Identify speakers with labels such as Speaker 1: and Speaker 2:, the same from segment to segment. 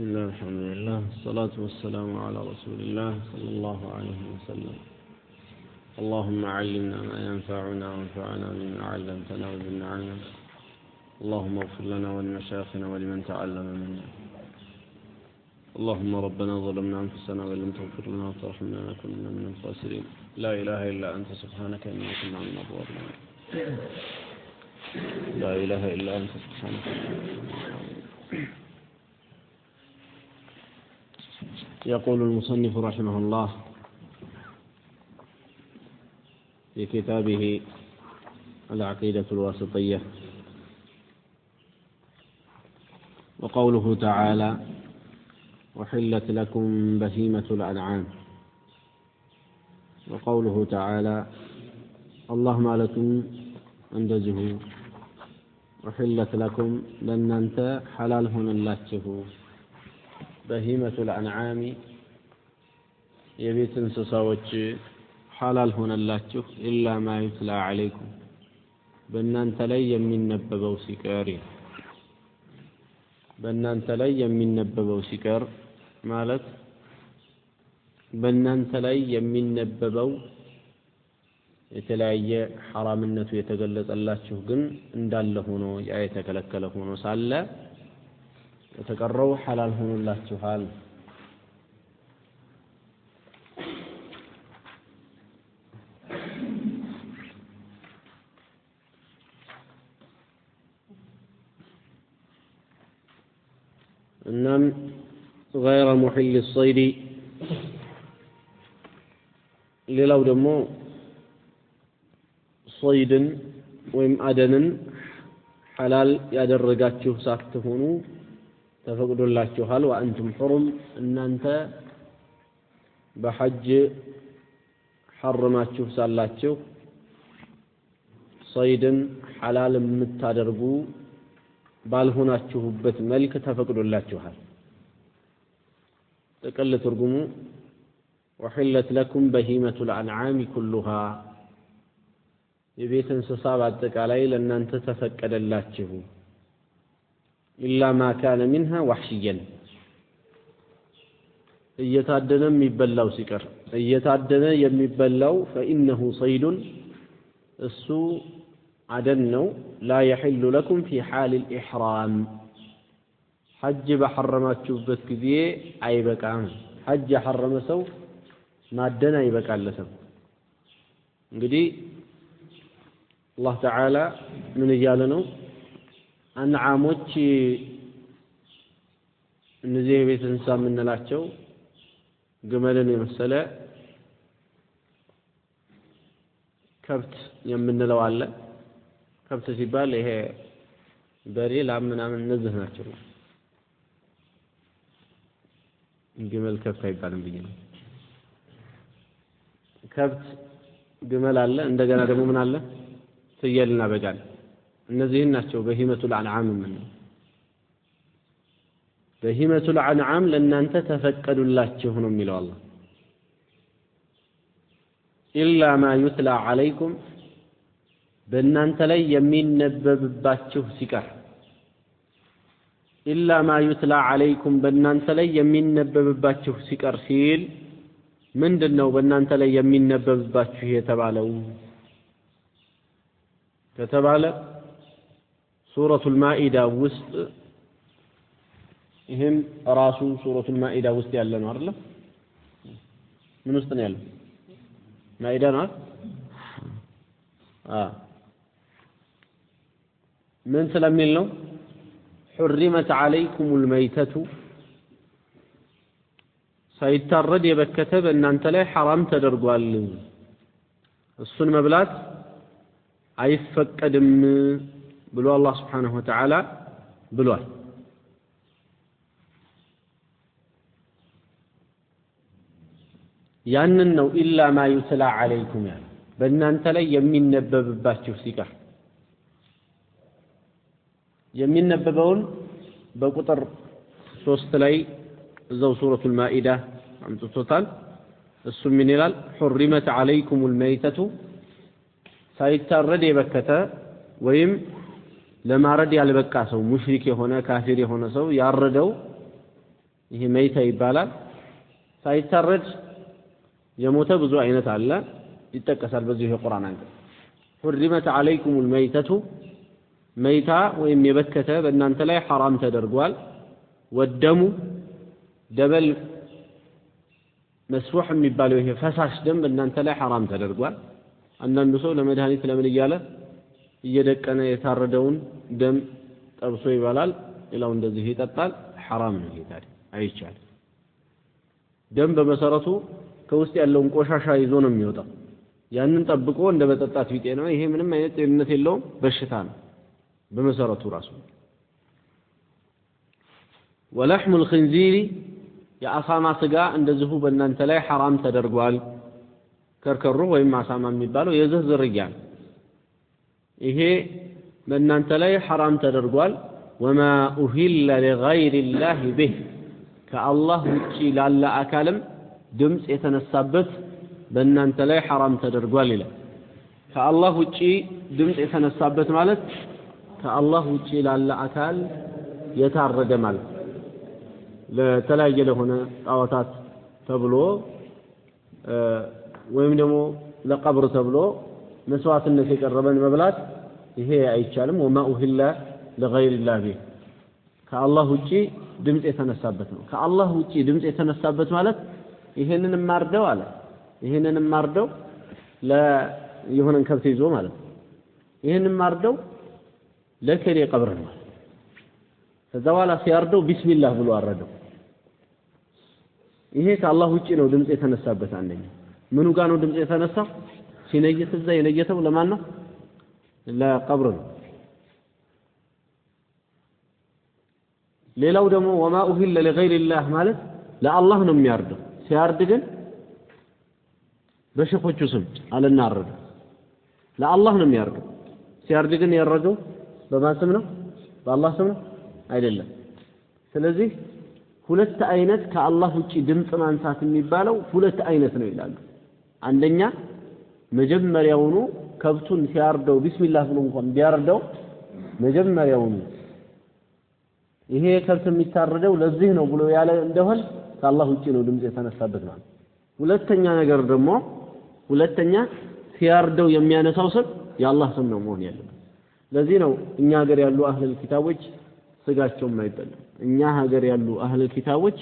Speaker 1: بسم الله الحمد لله الصلاة والسلام على رسول الله صلى الله عليه وسلم. اللهم علمنا ما ينفعنا وانفعنا بما علمتنا وزدنا علما. اللهم اغفر لنا ولمشايخنا ولمن تعلم منا. اللهم ربنا ظلمنا أنفسنا وإن لم تغفر لنا وترحمنا لنكونن من الخاسرين. لا إله إلا أنت سبحانك إنا كنا من الظالمين. لا إله إلا أنت سبحانك. يقول المصنف رحمه الله في كتابه العقيدة الواسطية: وقوله تعالى: وحلت لكم بهيمة الأنعام. وقوله تعالى: اللهم لكم أنجزه وحلت لكم لن أنت حلال هنا اللاتشه بهيمة الأنعام يبيت انسساوچ حلال هنا اللاتشه إلا ما يتلى عليكم بأن أنت لي يمنببوا سكاري بأن أنت لي يمنببوا سكار مالت بأن أنت لي يمنببوا የተለያየ ሐራምነቱ የተገለጸላችሁ ግን እንዳለ ሆኖ ያ የተከለከለ ሆኖ ሳለ የተቀረው ሐላል ሆኖላችኋል። እናም غير محل الصيد ሌላው ደግሞ صيدን ወይም አደንን ሐላል ያደረጋችሁ ሳትሆኑ ተፈቅዶላችኋል። وأنتم حرم እናንተ በሐጅ ሐረማችሁ ሳላችሁ صيدን ሐላል የምታደርጉ ባልሆናችሁበት መልክ ተፈቅዶላችኋል። ጥቅል ትርጉሙ وحلت لكم بهيمة الأنعام كلها የቤት እንስሳ በአጠቃላይ ለእናንተ ተፈቀደላችሁ إلا ما كان منها وحشيا እየታደነ የሚበላው ሲቀር እየታደነ የሚበላው فإنه صيد እሱ አደን ነው لا يحل لكم في حال الإحرام حج በሐረማችሁበት ጊዜ አይበቃም። حج ያሐረመ ሰው ማደን አይበቃለትም። እንግዲህ الله تعالى من يجالنا أنعاموش نزيه بيت إنسان من نلاتشو قمالني مسألة كبت يمن نلوالة كبت سيبالي هي بري لعمنا من نزهنا شو قمال كبت هيبالن بيجينا كبت قمال الله عندنا دمو من الله ፍየልና በጋል እነዚህን ናቸው በሂመቱል አንዓም ምን በሂመቱል አንዓም ለእናንተ ተፈቀዱላችሁ ነው የሚለው አላህ። ኢላ ማ ዩትላ ዐለይኩም በእናንተ ላይ የሚነበብባችሁ ሲቀር ኢላ ማ ዩትላ ዐለይኩም በእናንተ ላይ የሚነበብባችሁ ሲቀር ሲል ምንድነው በእናንተ ላይ የሚነበብባችሁ የተባለው ከተባለ ሱረቱል ማኢዳ ውስጥ ይሄም ራሱ ሱረቱል ማኢዳ ውስጥ ያለ ነው አይደል? ምን ውስጥ ነው ያለው? ማኢዳ ነው። ምን ስለሚል ነው? حرمت عليكم الميتة ሳይታረድ የበከተ በእናንተ ላይ ሐራም ተደርጓል። እሱን መብላት አይፈቀድም ብሎ አላህ Subhanahu Wa Ta'ala ብሏል። ያንን ነው ኢላ ማ ዩትላ ዐለይኩም ያለ በእናንተ ላይ የሚነበብባችሁ ሲቀር የሚነበበውን በቁጥር 3 ላይ እዛው ሱረቱል ማኢዳ አምጥቶታል። እሱ ምን ይላል? حرمت عليكم الميتة ሳይታረድ የበከተ ወይም ለማረድ ያልበቃ ሰው ሙሽሪክ የሆነ ካፊር የሆነ ሰው ያረደው ይሄ መይታ ይባላል ሳይታረድ የሞተ ብዙ አይነት አለ ይጠቀሳል በዚህ የቁርአን አንቀጽ حرمت عليكم الميتة መይታ ወይም የበከተ በእናንተ ላይ حرام ተደርጓል ወደሙ ደበል መስፉህ የሚባለው ይሄ ፈሳሽ ደም በእናንተ ላይ حرام ተደርጓል አንዳንዱ ሰው ለመድኃኒት ለምን እያለ እየደቀነ የታረደውን ደም ጠብሶ ይበላል ሌላው እንደዚህ ይጠጣል حرام ነው ይሄ ታዲያ አይቻልም ደም በመሰረቱ ከውስጥ ያለውን ቆሻሻ ይዞ ነው የሚወጣው ያንን ጠብቆ እንደ በጠጣት ቢጤ ነው ይሄ ምንም አይነት ጤንነት የለውም በሽታ ነው በመሰረቱ ራሱ ولحم الخنزير የአሳማ ስጋ እንደዚሁ በእናንተ ላይ حرام ተደርጓል ከርከሩ ወይም አሳማ የሚባለው የዘህ ዝርያ ይሄ በእናንተ ላይ حرام ተደርጓል وما أهل لغير الله به ከአላህ ውጪ ላለ አካልም ድምጽ የተነሳበት በእናንተ ላይ حرام ተደርጓል ይላል ከአላህ ውጪ ድምጽ የተነሳበት ማለት ከአላህ ውጪ ላለ አካል የታረደ ማለት ለተለያየ ለሆነ ጣዖታት ተብሎ ወይም ደግሞ ለቀብር ተብሎ መስዋዕትነት የቀረበን መብላት ይሄ አይቻልም وما أهل لغير الله به ከአላህ ውጪ ድምጽ የተነሳበት ነው ከአላህ ውጪ ድምጽ የተነሳበት ማለት ይሄንን ማርደው አለ ይሄንን ማርደው ለየሆነን ከብት ይዞ ማለት ይሄንን ማርደው ለከሌ ቀብር ነው ከዛ በኋላ ሲያርደው ቢስሚላህ ብሎ አረደው ይሄ ከአላህ ውጪ ነው ድምጽ የተነሳበት አንደኛ ምኑ ጋር ነው ድምጽ የተነሳው ሲነየት እዛ የነየተው ለማን ነው ለቀብር ነው ሌላው ደግሞ وما أهل لغير الله ማለት ለአላህ ነው የሚያርደው ሲያርድ ግን በሸኾቹ ስም አለናረደ ለአላህ ነው የሚያርደው ሲያርድ ግን ያረደው በማን ስም ነው በአላህ ስም ነው አይደለም ስለዚህ ሁለት አይነት ከአላህ ውጪ ድምጽ ማንሳት የሚባለው ሁለት አይነት ነው ይላሉ አንደኛ መጀመሪያውኑ ከብቱን ሲያርደው ቢስሚላህ ብሎ እንኳን ቢያርደው መጀመሪያውኑ ይሄ ከብት የሚታረደው ለዚህ ነው ብሎ ያለ እንደሆነ ከአላህ ውጪ ነው ድምጽ የተነሳበት ማለት ሁለተኛ ነገር ደግሞ ሁለተኛ ሲያርደው የሚያነሳው ስም የአላህ ስም ነው መሆን ያለበት ለዚህ ነው እኛ ሀገር ያሉ አህለል ኪታቦች ስጋቸው የማይበላው እኛ ሀገር ያሉ አህለል ኪታቦች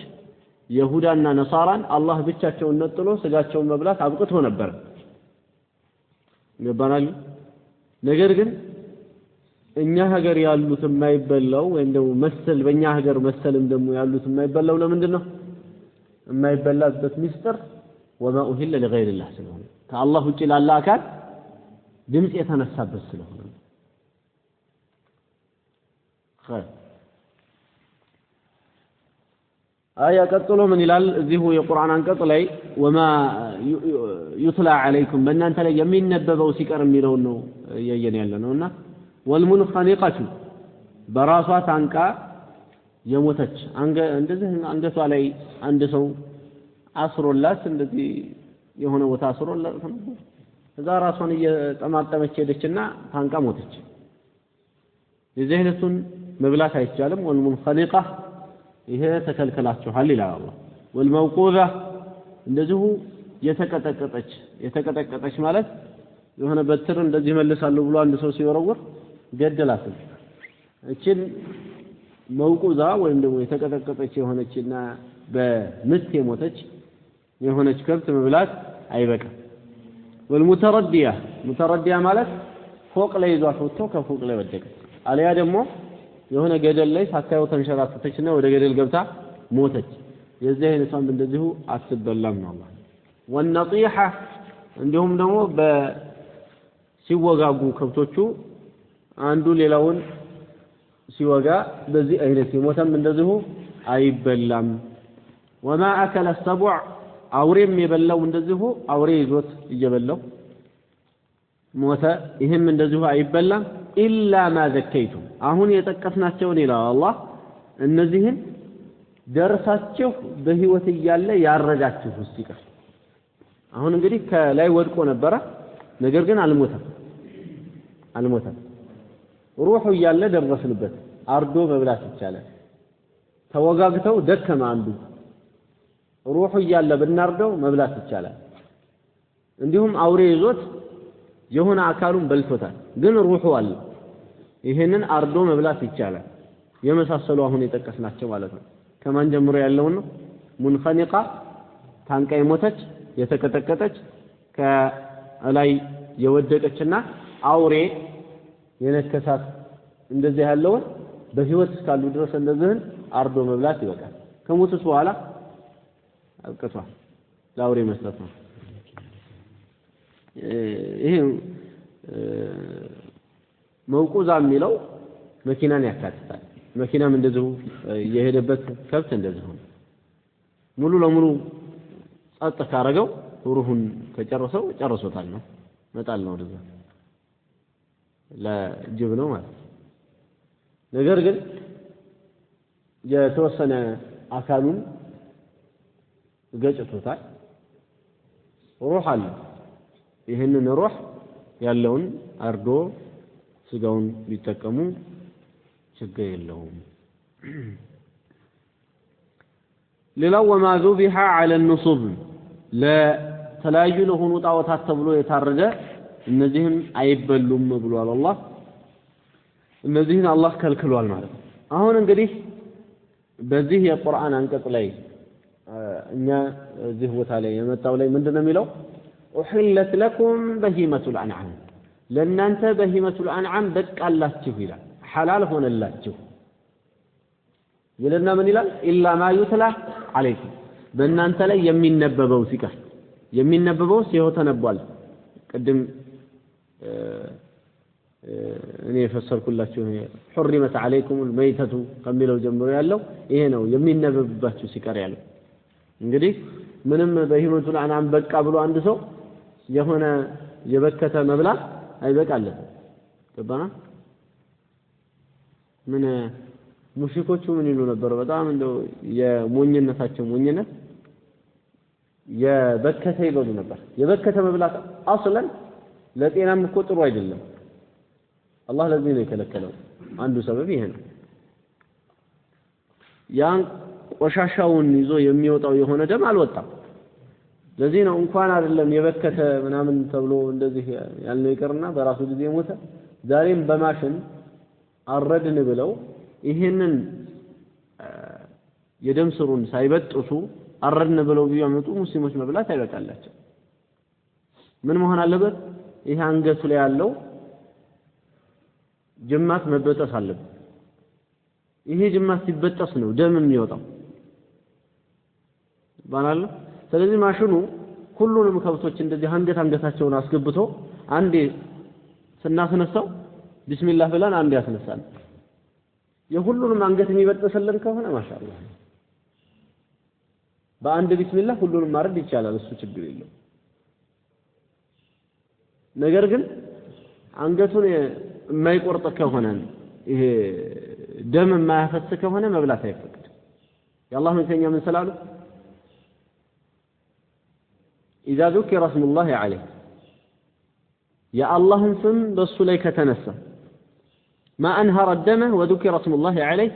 Speaker 1: ይሁዳና ነሳራን አላህ ብቻቸውን ነጥሎ ስጋቸውን መብላት አብቅቶ ነበር ይባላል ነገር ግን እኛ ሀገር ያሉት የማይበላው ወይም ደግሞ መሰል በእኛ ሀገር መሰልም ደግሞ ያሉት የማይበላው ለምንድን ነው የማይበላበት ሚስጥር وما أهل لغير الله ስለሆነ ከአላህ ውጪ ላለ አካል ድምጽ የተነሳበት ስለሆነ خير آية ቀጥሎ ምን ይላል እዚሁ የቁርአን አንቀጽ ላይ وما يتلى عليكم በእናንተ ላይ የሚነበበው ሲቀር የሚለው ነው ያየን ያለነውና والمنخنقة በራሷ ታንቃ የሞተች እንደዚህ አንገቷ ላይ አንድ ሰው አስሮላት እንደዚህ የሆነ ቦታ አስሮላት እዛ ራሷን እየጠማጠመች ሄደችና ታንቃ ሞተች የዚህ አይነቱን መብላት አይቻልም والمنخنقة ይሄ ተከልከላችኋል ይላል አላህ والموقوذة እንደዚሁ የተቀጠቀጠች ማለት የሆነ በትር እንደዚህ መልሳለሁ ብሎ አንድ ሰው ሲወረወር ገደላት እቺን መውቁዛ ወይም ደግሞ የተቀጠቀጠች የሆነችና በምት የሞተች የሆነች ከብት መብላት አይበቃም والمتردية متردية ማለት ፎቅ ላይ ይዟት ወጥቶ ከፎቅ ላይ ወደቀ አለያ ደግሞ የሆነ ገደል ላይ ሳታየው ተንሸራተተችና ወደ ገደል ገብታ ሞተች የዚህ አይነቷም እንደዚሁ አትበላም ነው አላህ والنطيحة እንዲሁም ደግሞ ሲወጋጉ ከብቶቹ አንዱ ሌላውን ሲወጋ በዚህ አይነት የሞተም እንደዚሁ አይበላም وما أكل السبع አውሬም የበላው እንደዚሁ አውሬ ይዞት እየበላው ሞተ ይሄም እንደዚሁ አይበላም إلا ما ذكيتم አሁን የጠቀስናቸውን ይላል አላህ እነዚህን ደርሳችሁ በህይወት እያለ ያረጋችሁ ሲቀር አሁን እንግዲህ ከላይ ወድቆ ነበረ ነገር ግን አልሞተም ሩሁ እያለ ደረስንበት አርዶ መብላት ይቻላል ተወጋግተው ደከመ አንዱ ሩሁ እያለ ብናርደው መብላት ይቻላል እንዲሁም አውሬ ይዞት የሆነ አካሉን በልቶታል ግን ሩሁ አለ ይሄንን አርዶ መብላት ይቻላል የመሳሰሉ አሁን የጠቀስናቸው ማለት ነው ከማን ጀምሮ ያለው ነው ሙንኸኒቃ ታንቃ የሞተች የተቀጠቀጠች ከላይ የወደቀችና አውሬ የነከሳት እንደዚህ ያለው በህይወት እስካሉ ድረስ እንደዚህን አርዶ መብላት ይበቃል ከሞቱስ በኋላ አልቀቷ ለአውሬ መስጠት ነው ይሄ መውቁዛ የሚለው መኪናን ያካትታል መኪናም እንደዚሁ የሄደበት ከብት እንደዚሁ ሙሉ ለሙሉ ጸጥ ካረገው ሩሁን ከጨረሰው ጨርሶታል ነው መጣል ነው ወደዛ ለጅብ ነው ማለት ነገር ግን የተወሰነ አካሉን ገጭቶታል ሩህ አለ ይሄንን ሩህ ያለውን አርዶ ስጋውን ቢጠቀሙ ችግር የለውም ሌላው ወማ ذبح على النصب ለተለያዩ ለሆኑ ጣዖታት ተብሎ የታረደ እነዚህም አይበሉም ብሏል አላህ እነዚህን አላህ ከልክሏል ማለት ነው አሁን እንግዲህ በዚህ የቁርአን አንቀጽ ላይ እኛ እዚህ ቦታ ላይ የመጣው ላይ ምንድነው የሚለው أحلت لكم بهيمة الأنعام ለእናንተ بهيمة الأنعام በቃላችሁ ይላል حلال ሆነላችሁ ይለና ምን ይላል ኢላ ማ ይትላ አለይኩም በእናንተ ላይ የሚነበበው ሲቀር የሚነበበው ሲሆ ተነቧል ቅድም እኔ ፈሰርኩላችሁ حرمت عليكم الميتة ከሚለው ጀምሮ ያለው ይሄ ነው የሚነበብባችሁ ሲቀር ያለው እንግዲህ ምንም በህይወቱን አናም በቃ ብሎ አንድ ሰው የሆነ የበከተ መብላት አይበቃለት ገባና ምን ሙሽኮቹ ምን ይሉ ነበር በጣም እንደው የሞኝነታቸው ሞኝነት የበከተ ይበሉ ነበር የበከተ መብላት አስለን ለጤናም እኮ ጥሩ አይደለም አላህ ለዚህ ነው የከለከለው አንዱ ሰበብ ይሄ ነው ያን ቆሻሻውን ይዞ የሚወጣው የሆነ ደም አልወጣም ለዚህ ነው እንኳን አይደለም የበከተ ምናምን ተብሎ እንደዚህ ያልነው ይቀርና በራሱ ጊዜ ሞተ ዛሬም በማሽን አረድን ብለው ይሄንን የደም ስሩን ሳይበጥሱ አረድን ብለው ቢያመጡ ሙስሊሞች መብላት አይበቃላቸው ምን መሆን አለበት ይሄ አንገቱ ላይ ያለው ጅማት መበጠስ አለበት ይሄ ጅማት ሲበጠስ ነው ደም የሚወጣው ባናል ስለዚህ ማሽኑ ሁሉንም ከብቶች እንደዚህ አንገታቸውን አስገብቶ አንዴ ስናስነሳው ቢስሚላህ ብለን አንዴ ያስነሳል የሁሉንም አንገት የሚበጠስልን ከሆነ ማሻአላህ በአንድ ቢስሚላህ ሁሉንም ማረድ ይቻላል እሱ ችግር የለው ነገር ግን አንገቱን የማይቆርጥ ከሆነ ይሄ ደም የማያፈስ ከሆነ መብላት አይፈቀድም የአላህ መልእክተኛ ምን ስላሉ إذا ذكر اسم الله عليه يا الله سم بسو لي كتنسى ما أنهر الدم وذكر اسم الله عليه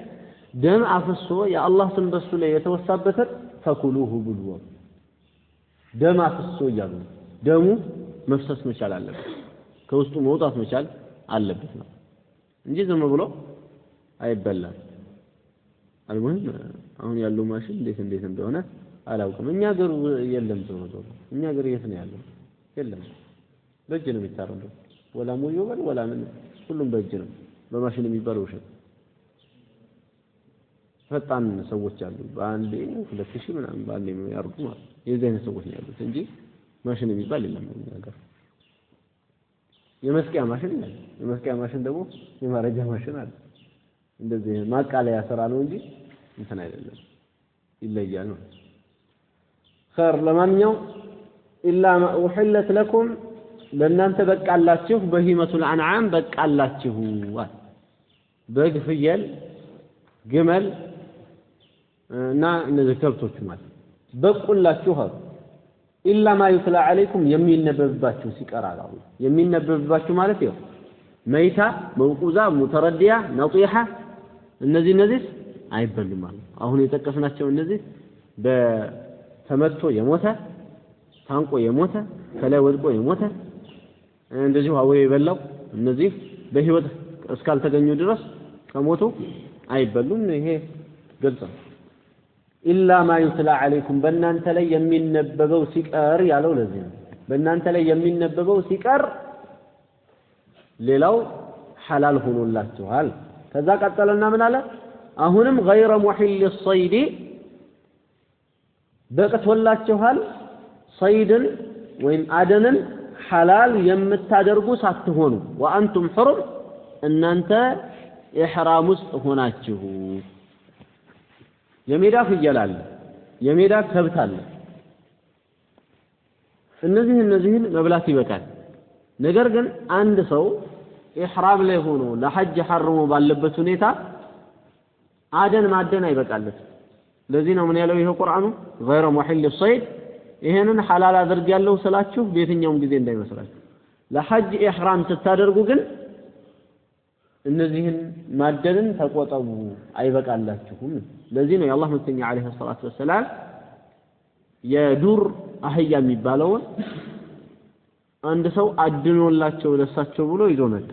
Speaker 1: دم عفصو يا الله سم بسو لي يتوسابتر فكلوه بالوضع دم عفصو يالو دمو مفسس مشال علبت كوستو موطات مشال علبتنا እንጂ ዝም ብሎ አይበላም المهم አሁን ያለው ማሽን እንዴት እንደሆነ አላውቅም እኛ ሀገር የለም ነው እኛ ሀገር የት ነው ያለው የለም በእጅ ነው የሚታረደው ወላ ሙዩበል ወላ ምን ሁሉም በእጅ ነው በማሽን የሚባለው ውሸት ፈጣን ሰዎች አሉ በአንዴ 2000 ምናምን ባንዴ ነው ያርዱ ማለት የዚህ አይነት ሰዎች ነው ያሉት እንጂ ማሽን የሚባል የለም እኛ ሀገር የመስቂያ ማሽን ነው የመስቂያ ማሽን ደግሞ የማረጃ ማሽን አለ እንደዚህ ማቃለያ ስራ ነው እንጂ እንትን አይደለም ይለያል ነው خير ለማንኛው إلا ما أحلت لكم ለእናንተ በቃላችሁ በሂመቱል አንዓም በቃላችሁ በግ ፍየል ግመል እና እነዚህ ከብቶች ማለት በቁላችሁ إلا ما يتلى عليكم የሚነበብባችሁ ሲቀራል አሁን የሚነበብባችሁ ማለት ይኸው መይታ መውቁዛ ሙተረዲያ ነጢሃ እነዚህ አይበሉም ማለት አሁን የጠቀስናቸው እነዚህ በተመቶ የሞተ ታንቆ የሞተ ከላይ ወድቆ የሞተ እንደዚህ አውሬ የበላው እነዚህ በህይወት እስካልተገኙ ድረስ ከሞቱ አይበሉም ይሄ ግልጽ ነው ኢላ ማ ይትላ አለይኩም በእናንተ ላይ የሚነበበው ሲቀር ያለው ለዚህ ነው በእናንተ ላይ የሚነበበው ሲቀር ሌላው ሐላል ሆኖላችኋል ከዛ ቀጠለና ምን አለ አሁንም غير محل الصيد በቀቶላችኋል صيدን ወይም አደንን ሐላል የምታደርጉ ሳትሆኑ ወአንቱም حرم እናንተ ኢህራም ውስጥ ሆናችሁ የሜዳ ፍየል አለ የሜዳ ከብት አለ እነዚህን መብላት ይበቃል ነገር ግን አንድ ሰው ኢህራም ላይ ሆኖ ለሐጅ ሐርሞ ባለበት ሁኔታ አደን ማደን አይበቃለት ለዚህ ነው ምን ያለው ይሄ ቁርአኑ غير محل الصيد ይሄንን ሐላል አድርጋለሁ ስላችሁ በየትኛውም ጊዜ እንዳይመስላችሁ ለሐጅ ኢህራም ስታደርጉ ግን እነዚህን ማደንን ተቆጠቡ አይበቃላችሁም ለዚህ ነው የአላህ መልእክተኛ አለይሂ ሰላቱ ወሰላም የዱር አህያ የሚባለው አንድ ሰው አድኖላቸው ለሳቸው ብሎ ይዞ መጣ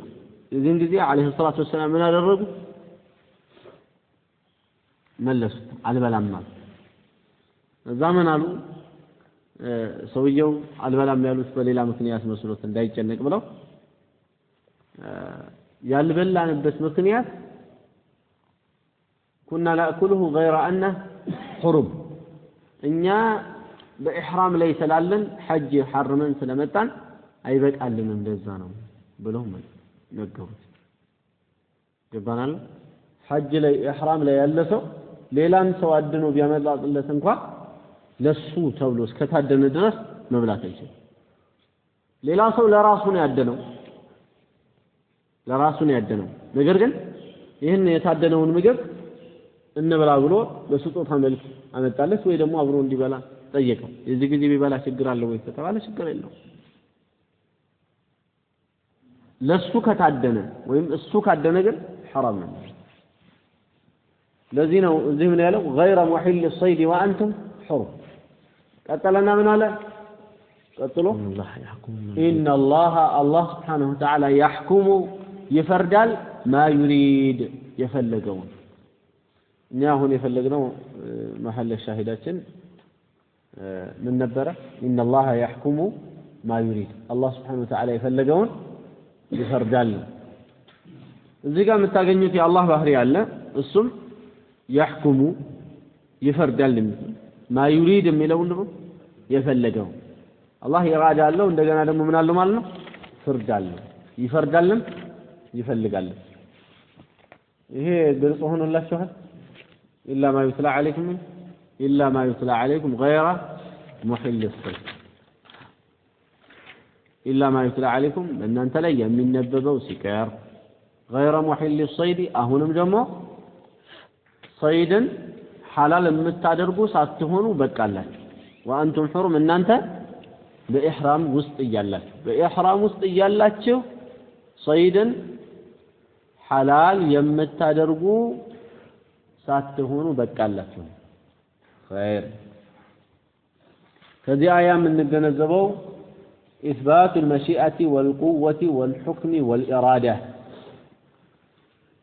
Speaker 1: የዚህን ጊዜ አለይሂ ሰላቱ ወሰላም ምን አደረጉ መለሱ አልበላም ማለት ዘመን አሉ ሰውየው አልበላም ያሉት በሌላ ምክንያት መስሎት እንዳይጨነቅ ብለው ያልበላንበት ምክንያት كنا ناكله غير انه حرم እኛ በኢህራም ላይ ስላለን ሐጅ ሐርመን ስለመጣን አይበቃልንም እንደዛ ነው ብለው ነገሩት ገባናል ሐጅ ላይ ኢህራም ላይ ያለ ሰው ሌላን ሰው አድኖ ቢያመጣለት እንኳን ለሱ ተብሎ እስከታደነ ድረስ መብላት አይችልም ሌላ ሰው ለራሱ ነው ያደነው ነገር ግን ይህን የታደነውን ምግብ እንብላ ብሎ በስጦታ መልክ አመጣለት ወይ ደግሞ አብሮ እንዲበላ ጠየቀው የዚህ ጊዜ ቢበላ ችግር አለ ወይ ተባለ ችግር የለውም ለሱ ከታደነ ወይም እሱ ካደነ ግን حرام ነው ለዚህ ነው እዚህ ምን ያለው غير محل الصيد وانتم حرم ቀጠለና ምን አለ ቀጥሎ ان الله سبحانه وتعالى يحكم ይፈርዳል ما يريد የፈለገውን እኛ አሁን የፈለግነው መሐል ሻሂዳችን ምን ነበረ ان الله يحكم ما يريد الله سبحانه وتعالى የፈለገውን ይፈርዳል እዚህ ጋር የምታገኙት የአላህ ባህሪ አለ እሱም يحكم ይፈርዳል ما يريد የሚለው ነው የፈለገው አላህ ኢራዳ አለው እንደገና ደግሞ ምን አለው ማለት ነው ፍርድ አለው ይፈርዳልም ይፈልጋል ይሄ ግልጽ ሆኖላችኋል إلا ما يتلى عليكم غير محل الصيد إلا ما يتلى عليكم أن أنت لا የሚነበበው ሲቀር غير محل الصيد አሁንም ደግሞ صيدን ሐላል የምታደርጉ ሳትሆኑ በቃላችሁ وأنتم حرم እናንተ በኢህራም ውስጥ እያላችሁ صيدን ሐላል የምታደርጉ ሳትሆኑ በቃላችሁ خير ከዚህ አያ የምንገነዘበው إثبات المشيئة والقوة والحكم والإرادة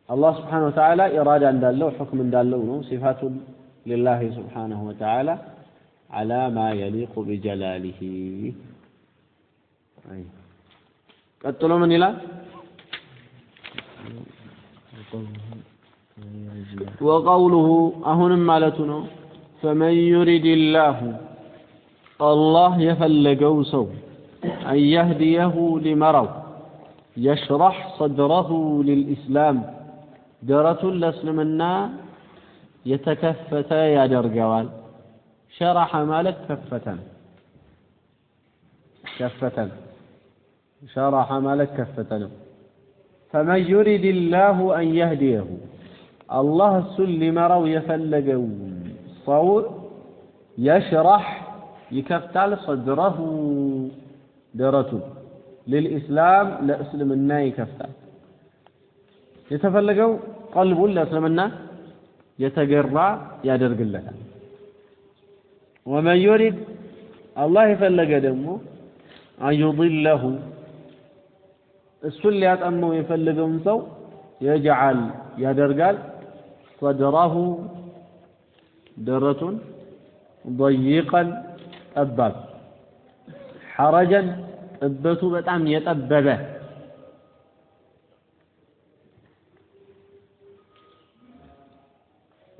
Speaker 1: الله سبحانه وتعالى إرادة እንዳለው حكم እንዳለው ነው صفات لله سبحانه وتعالى على ما يليق بجلاله ቀጥሎ ምን ይላል وقوله أهنم مالتنا فمن يريد الله يفلقوا سو أن يهديه لمرض يشرح صدره للإسلام درة لسلمنا يتكفتا يا درجوال شرح مالك كفة شرح مالك كفة فمن يريد الله أن يهديه الله سلم رو يفلقوا صور يشرح يكفتال صدره درته للإسلام لأسلم الناي كفتال يتفلقوا قلبوا لأسلم الناي የተገራ ያደርግለታል ومن يريد الله يفلق دمه أن يضله السل يطمو يفلقهم سو يجعل يدرقال صدره درة ضيقا أباب حرجا أبته بتعم يتأببه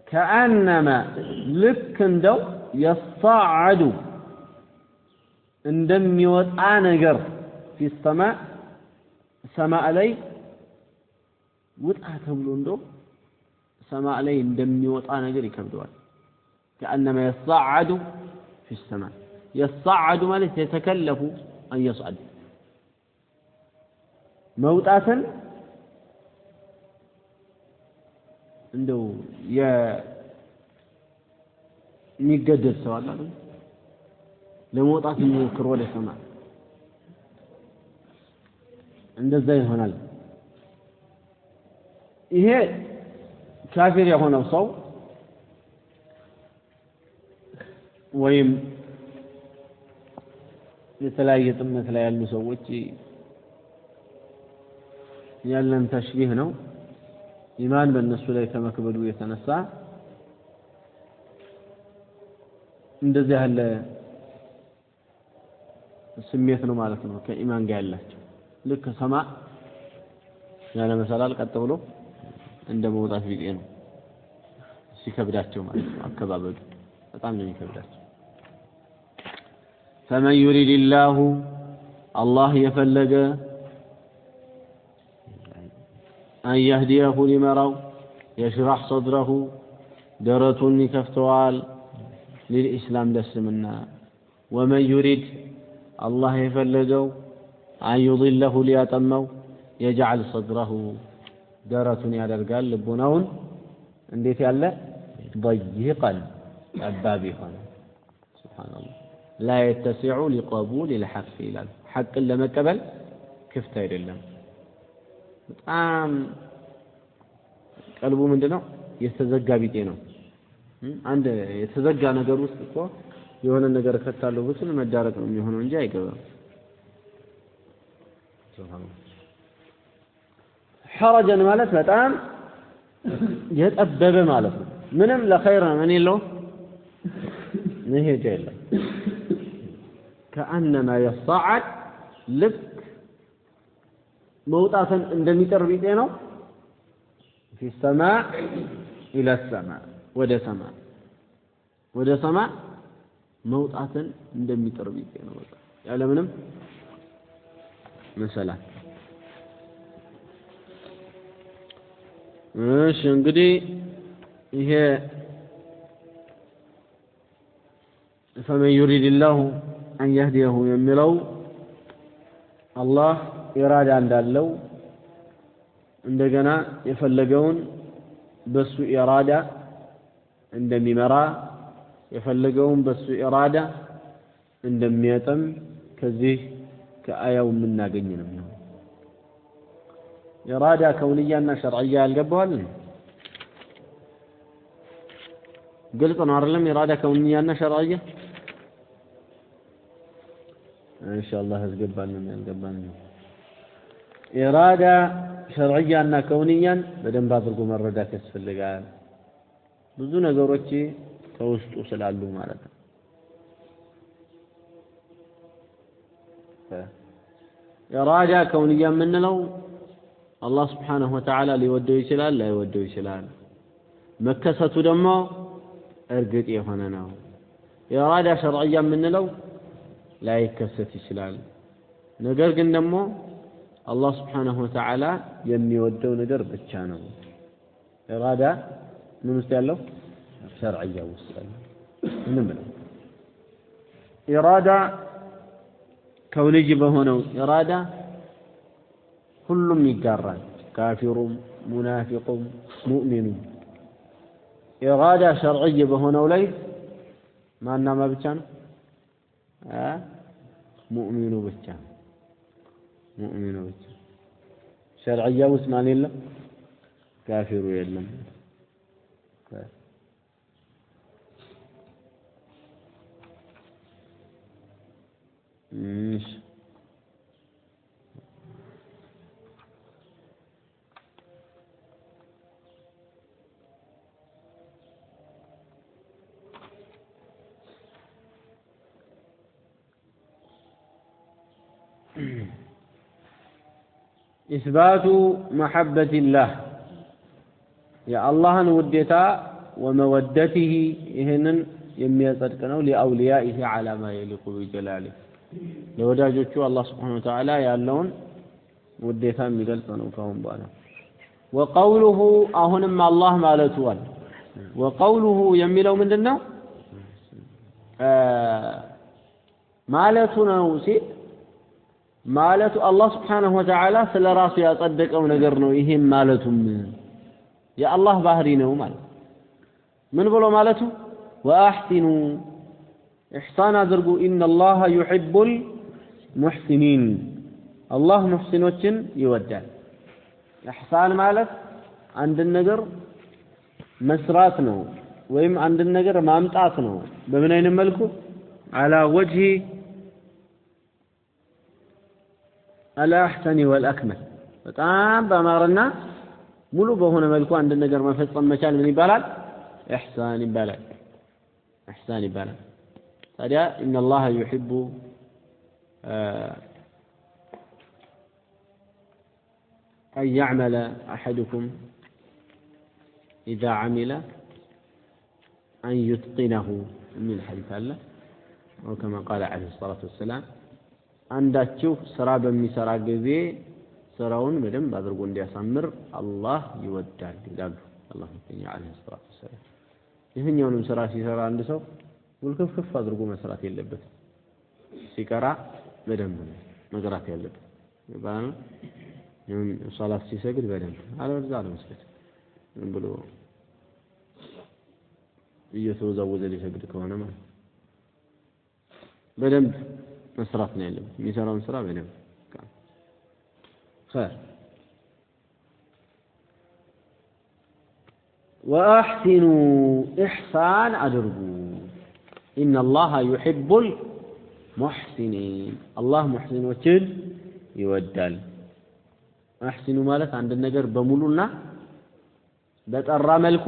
Speaker 1: كأنما لكن دو يصعد اندم يوطع نجر في السماء سماء لي وطع تبلو اندو سماء لي اندم يوطع نجر يكبدوال كأنما يصعد في السماء يصعد مالك يتكلف أن يصعد موطعة እንደው የሚገደድ ሰው አለ አይደል ለመውጣት የሚሞክር ወደ ሰማይ እንደዛ ይሆናል ይሄ ካፊር የሆነው ሰው ወይም የተለያየ ጥመት ላይ ያሉ ሰዎች ያለን ተሽቢህ ነው ኢማን በእነሱ ላይ ከመክበዱ የተነሳ እንደዚህ ያለ ስሜት ነው ማለት ነው ከኢማን ጋር ያላቸው ልክ ሰማዕ ያለ መሰላል ቀጥ ብሎ እንደ መውጣት ቢጤ ነው ሲከብዳቸው ማለት ነው አከባበዱ በጣም ነው የሚከብዳቸው فمن يريد الله الله يفلق أن يهديه لمرو يشرح صدره درة كفتوال للإسلام دسمنا ومن يريد الله يفلقه أن يضله ليتمو يجعل صدره درة يدرقال لبنون انديت يالا ضيقا أبابي سبحان الله لا يتسع لقبول الحق إلى حق لما قبل كفتير الله በጣም ቀልቡ ምንድነው የተዘጋ ቢጤ ነው አንድ የተዘጋ ነገር ውስጥ እኮ የሆነ ነገር ከታለው ብትል መዳረቅ ነው የሚሆነው እንጂ አይገባም حرجا ማለት በጣም የጠበበ ማለት ነው ምንም ለኸይር ምን የለው መሄጃ የለም كأنما يصعد ልክ موطاً እንደሚጠር ቢጤ ነው في السماء إلى السماء ወደ ሰማይ መውጣትን እንደሚጠር ቢጤ ነው በቃ ያለ ምንም መሰላ እሺ እንግዲህ ይሄ فمن يريد الله أن يهديه የሚለው አላህ ኢራዳ እንዳለው እንደገና የፈለገውን በሱ ኢራዳ እንደሚመራ የፈለገውን በሱ ኢራዳ እንደሚያጠም ከዚህ ከአያው የምናገኝ ነው ኢራዳ ከውንያና ሸርዕያ ያልገባዋል ግልጽ ነው አይደለም ኢራዳ ከውንያና ሸርዕያ ኢንሻአላህ ያስገባልን ያልገባልን ኢራዳ ሸርዕያና ከውንያን በደንብ አድርጎ መረዳት ያስፈልጋል ብዙ ነገሮች ከውስጡ ስላሉ ማለት ነው ኢራዳ ከውንያ የምንለው አላህ Subhanahu Wa Ta'ala ሊወደው ይችላል ላይወደው ይችላል መከሰቱ ደግሞ እርግጥ የሆነ ነው ኢራዳ ሸርዕያ የምንለው ላይከሰት ይችላል ነገር ግን ደግሞ አላህ Subhanahu Wa Ta'ala የሚወደው ነገር ብቻ ነው ኢራዳ ምን ውስጥ ያለው ሸርዕያ ውስጥ ያለው ምንም ነው ኢራዳ ከውልጅ በሆነው ኢራዳ ሁሉም ይጋራል ካፊሩም ሙናፊቁም ሙእሚኑም ኢራዳ ሸርዕይ በሆነው ላይ ማናማ ብቻ ነው ሙእሚኑ ብቻ شرعية واسمان يلا كافر يلا إثبات محبة الله يا الله وديتا ومودته إهنن يميصدقنو لأوليائه على ما يليق بجلاله لوداجوቹ الله سبحانه وتعالى ያለውን ውዴታ የሚገልጽ ነው ካሁን በኋላ وقوله አሁንም አላህ ማለቱ አለ وقوله የሚለው ምንድነው ማለቱ ነው ሲል ማለቱ አላህ Subhanahu Wa Ta'ala ስለራሱ ያጸደቀው ነገር ነው ይሄም ማለቱም የአላህ ባህሪ ነው ማለት ምን ብሎ ማለቱ واحسنوا احسان አድርጉ ان الله يحب المحسنين الله محسኖችን ይወዳል ኢህሳን ማለት አንድ ነገር መስራት ነው ወይም አንድ ነገር ማምጣት ነው በምን አይነት መልኩ على وجه الاحسن والاكمل በጣም በማረና ሙሉ በሆነ መልኩ አንድ ነገር መፈጸም መቻል ምን ይባላል ኢህሳን ይባላል ኢህሳን ይባላል ታዲያ ان الله يحب أن يعمل أحدكم إذا عمل أن يتقنه من الحديث الله أو كما قال عليه الصلاة والسلام عندك سراب مسرا جزي سراون بدم بدرجون دي أسمر الله يودع قال الله عليه الصلاة والسلام ይህን የሆነም ስራ ሲሰራ አንድ ሰው ወልከፍ አድርጎ መስራት የለበት ሲቀራ በደንብ መግራት ያለበት ይባላል ሶላት ሲሰግድ በደንብ አለበለዚያ አለመስገድ ብሎ እየተወዛወዘ ሊሰግድ ከሆነ ማለት በደንብ መስራት ነው ያለበት የሚሰራውን ስራ በደንብ خير واحسنوا احسان ادرجوا ان الله يحب المحسنين الله محسنوችን ይወዳል አህሲኑ ማለት አንድ ነገር በሙሉና በጠራ መልኩ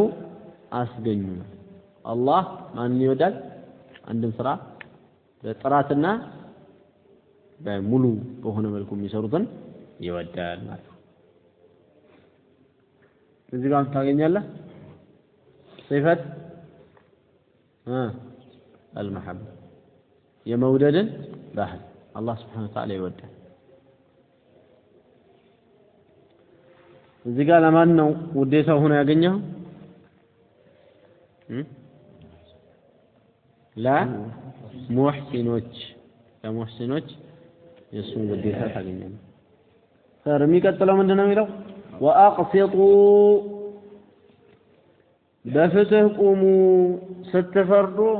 Speaker 1: አስገኙ አላህ ማን ይወዳል አንድን ስራ በጥራትና በሙሉ በሆነ መልኩ የሚሰሩትን ይወዳል ማለት ነው እዚህ ጋር ታገኛለህ صفة المحبة يموددن ባህል الله سبحانه وتعالى ይወዳል እዚህ ጋር ለማን ነው ውዴታው ሆኖ ያገኘው ለሙህሲኖች የሱን ውዴታ ታገኛለህ ታዲያ የሚቀጥለው ምንድነው የሚለው واقسطوا بفتح قوموا ستفردوا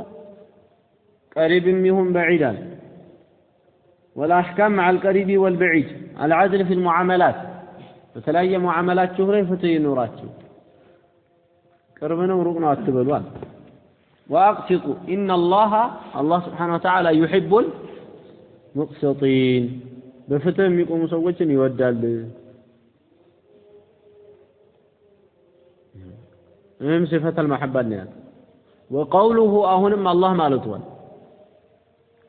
Speaker 1: قريب منهم بعيدا والأحكام مع القريب والبعيد العدل في المعاملات بتلاقي معاملات شهرة فتي نورات قربنا ورقنا التبلوان وأقسطوا إن الله سبحانه وتعالى يحب المقسطين بفتح يقوم سوتشن يودال من صفة المحبة لنا وقوله أهنم الله مالتوان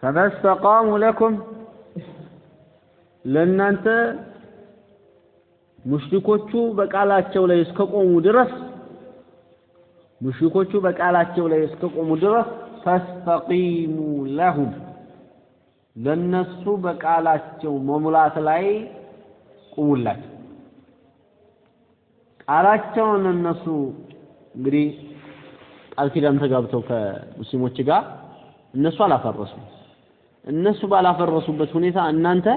Speaker 1: فما استقاموا لكم لأن أنت مشركوچو بقالاتቸው ላይ እስከቆሙ ድረስ ሙሽሪኮቹ በቃላቸው ላይ እስከቆሙ ድረስ فاستقيموا لهم ለነሱ በቃላቸው መሙላት ላይ ቁሙላቸው ቃላቸውን እነሱ እንግዲህ ቃል ኪዳን ተጋብተው ከሙስሊሞች ጋር እነሱ አላፈረሱም እነሱ ባላፈረሱበት ሁኔታ እናንተ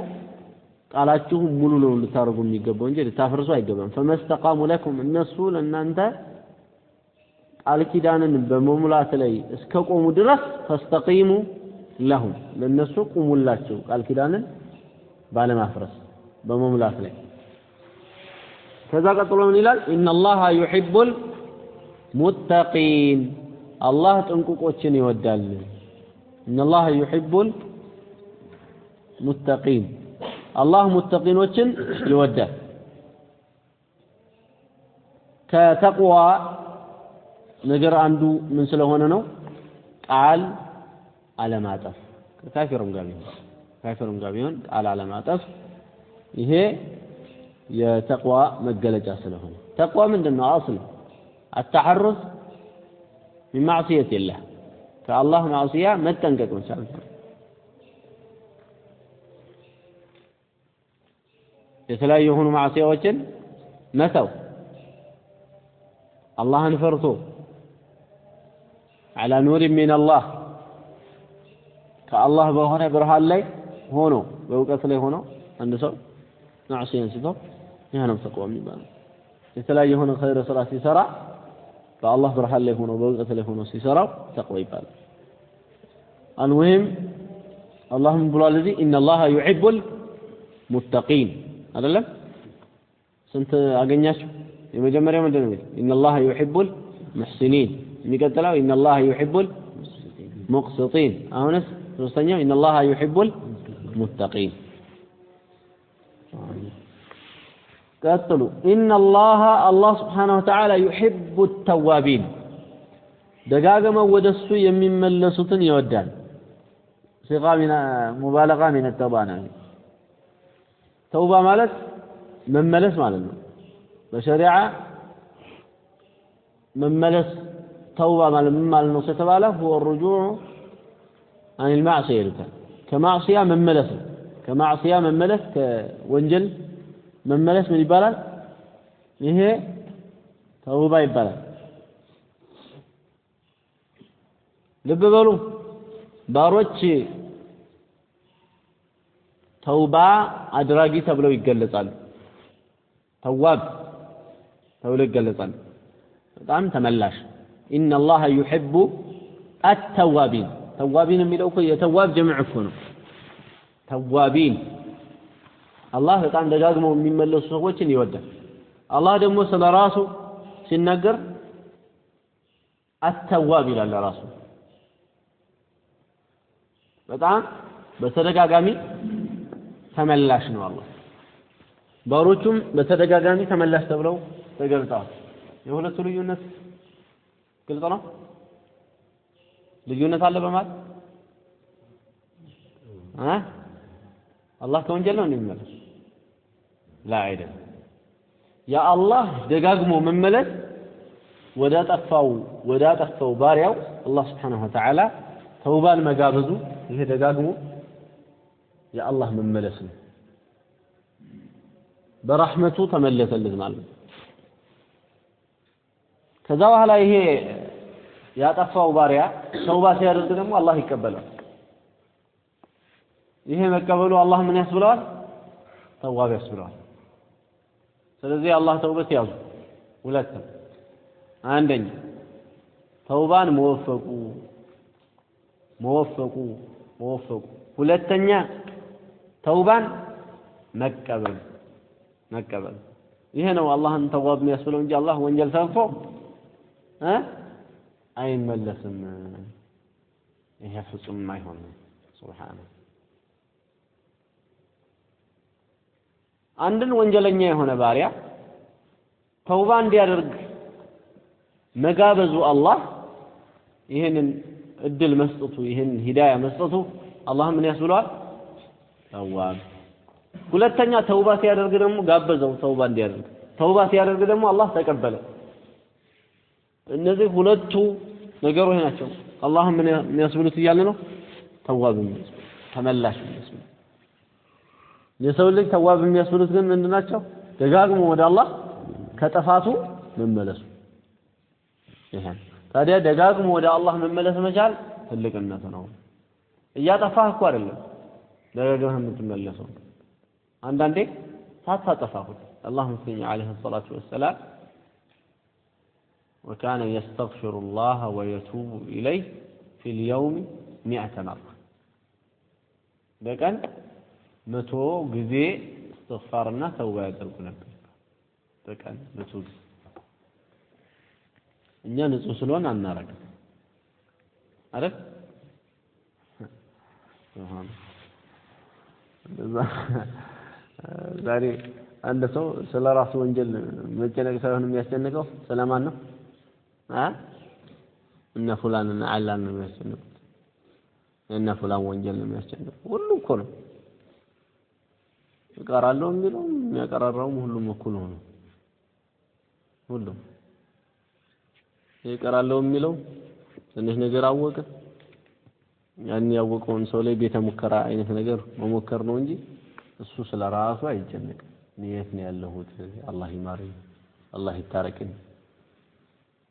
Speaker 1: ቃላችሁ ሙሉ ነው ልታረጉ የሚገባው እንጂ ልታፈርሱ አይገባም فمستقاموا لكم እነሱ ለእናንተ ቃል ኪዳንን በመሙላት ላይ እስከቆሙ ድረስ فاستقيموا لهم ለነሱ ቁሙላቸው ቃል ኪዳንን ባለማፍረስ በመሙላት ላይ ከዛ ቀጥሎ ምን ይላል ان الله يحب المتقين الله ጥንቁቆችን ይወዳል ان الله يحب المتقين الله متقينዎችን ይወዳል ከተቅዋ ነገር አንዱ ምን ስለሆነ ነው ቃል አለማጠፍ ከካፊርም ጋር ነው ካፊርም ጋር ቢሆን ቃል አለማጠፍ ይሄ የተቅዋ መገለጫ ስለሆነ ተቅዋ ምንድነው አስሉ التحرز من معصية الله فالله معصية ما تنقق مشان የተለያዩ የሆኑ ማዕሲያዎችን መተው አላህን ፈርቶ على نور من الله ከአላህ በሆነ ብርሃን ላይ ሆኖ በእውቀት ላይ ሆኖ አንድ ሰው ማዕሲያን ሲተው ይሄ ነው ተቅዋ የሚባለው የተለያዩ የሆነ ኸይር ስራ ሲሰራ በአላህ ብርሃን ላይ ሆኖ በእውቀት ላይ ሆኖ ሲሰራው ተቅዋ ይባላል المهم اللهم ብሏል እዚህ ان الله يحب المتقين አይደለም ስንት አገኛችሁ የመጀመሪያው ምንድነው ان الله يحب المحسنين የሚቀጥለው ان الله يحب المقسطين አሁንስ ሶስተኛው ان الله يحب المتقين قتلوا ان الله سبحانه وتعالى يحب التوابين ደጋግመው ወደሱ የሚመለሱትን ይወዳል صيغه من مبالغه من التوبه توبه ማለት መመለስ ማለት ነው በሸሪዓ መመለስ توبه ማለት ምን ማለት ነው ከተባለ هو الرجوع عن المعصيه كمعصيه መመለስ كمعصيه መመለስ ከወንጀል መመለስ ምን ይባላል ይሄ ተውባ ይባላል ልብ በሉ ባሮች ተውባ አድራጊ ተብለው ይገለጻሉ ተዋብ ተብለው ይገለጻሉ በጣም ተመላሽ ان الله يحب التوابين توابين የሚለው እኮ የተዋብ ጀምዕ እኮ ነው ተዋቢን አላህ በጣም ደጋግመው የሚመለሱ ሰዎችን ይወዳል አላህ ደግሞ ስለራሱ ሲናገር التواب ይላል ራሱ በጣም በተደጋጋሚ ተመላሽ ነው አላህ ባሮቹም በተደጋጋሚ ተመላሽ ተብለው ተገልጸዋል የሁለቱ ልዩነት ግልጽ ነው ልዩነት አለ በማለት አላህ ከወንጀል ነው እንደሚመለስ لا አይደለም ያ አላህ ደጋግሞ መመለስ ወደ አጠፋው ባሪያው አላህ Subhanahu Wa Ta'ala ተውባን መጋበዙ ይሄ ደጋግሞ የአላህ መመለስ ነው በረህመቱ ተመለሰለት ማለት ነው ከዛ በኋላ ይሄ ያጠፋው ባሪያ ተውባ ሲያደርግ ደግሞ አላህ ይቀበላል ይሄ መቀበሉ አላህ ምን ያስብለዋል ተዋብ ያስብለዋል ስለዚህ አላህ ተውበት ያዙ ሁለት አንደኛ ተውባን መወፈቁ ሁለተኛ ተውባን መቀበል ይሄ ነው አላህን ተዋብ የሚያስብለው እንጂ አላህ ወንጀል ሰርቶ አይመለስም ይሄ ፍጹም አይሆንም ሱብሃንአላህ አንድን ወንጀለኛ የሆነ ባሪያ ተውባ እንዲያደርግ መጋበዙ አላህ ይሄንን እድል መስጠቱ ይሄን ሂዳያ መስጠቱ አላህ ምን ያስብለዋል ተዋብ ሁለተኛ ተውባ ሲያደርግ ደግሞ ጋበዘው ተውባ እንዲያደርግ ተውባ ሲያደርግ ደግሞ አላህ ተቀበለ እነዚህ ሁለቱ ነገሮች ናቸው አላህ ምን የሚያስብሉት ይያለ ነው ተዋብ ተመላሽ የሚያስብሉት የሰው ልጅ ተዋብ የሚያስብሉት ግን ምንድናቸው ደጋግሞ ወደ አላህ ከጥፋቱ መመለሱ ይሄ ታዲያ ደጋግሞ ወደ አላህ መመለስ መቻል ትልቅነት ነው እያጠፋህ እኮ አይደለም ደጋግመህ የምትመለሰው አንዳንዴ ሳታጠፋህ አላህ መስለኝ عليه الصلاه والسلام وكان يستغفر الله ويتوب اليه في اليوم 100 مره በቀን 100 ጊዜ استغفارና ተውባ ያደርጉ ነበር በቀን 100 ጊዜ እኛ ንጹህ ስለሆነ አናረግም አይደል ሱብሃን ዛሬ አንድ ሰው ስለራሱ ወንጀል መጨነቅ ሳይሆን የሚያስጨንቀው ስለማን ነው እነ ፉላንና አላን ነው የሚያስጨንቀው እነ ፉላን ወንጀል ነው የሚያስጨንቀው ሁሉ እኮ ነው ይቀራለው የሚለው የሚያቀራራው ሁሉም እኩል ነው ሁሉም ይቀራለው የሚለው ትንሽ ነገር አወቀ ያን ያወቀውን ሰው ላይ ቤተ ሙከራ አይነት ነገር መሞከር ነው እንጂ እሱ ስለራሱ አይጨነቅም ንየት ነው ያለሁት አላህ ይማረኝ አላህ ይታረቀኝ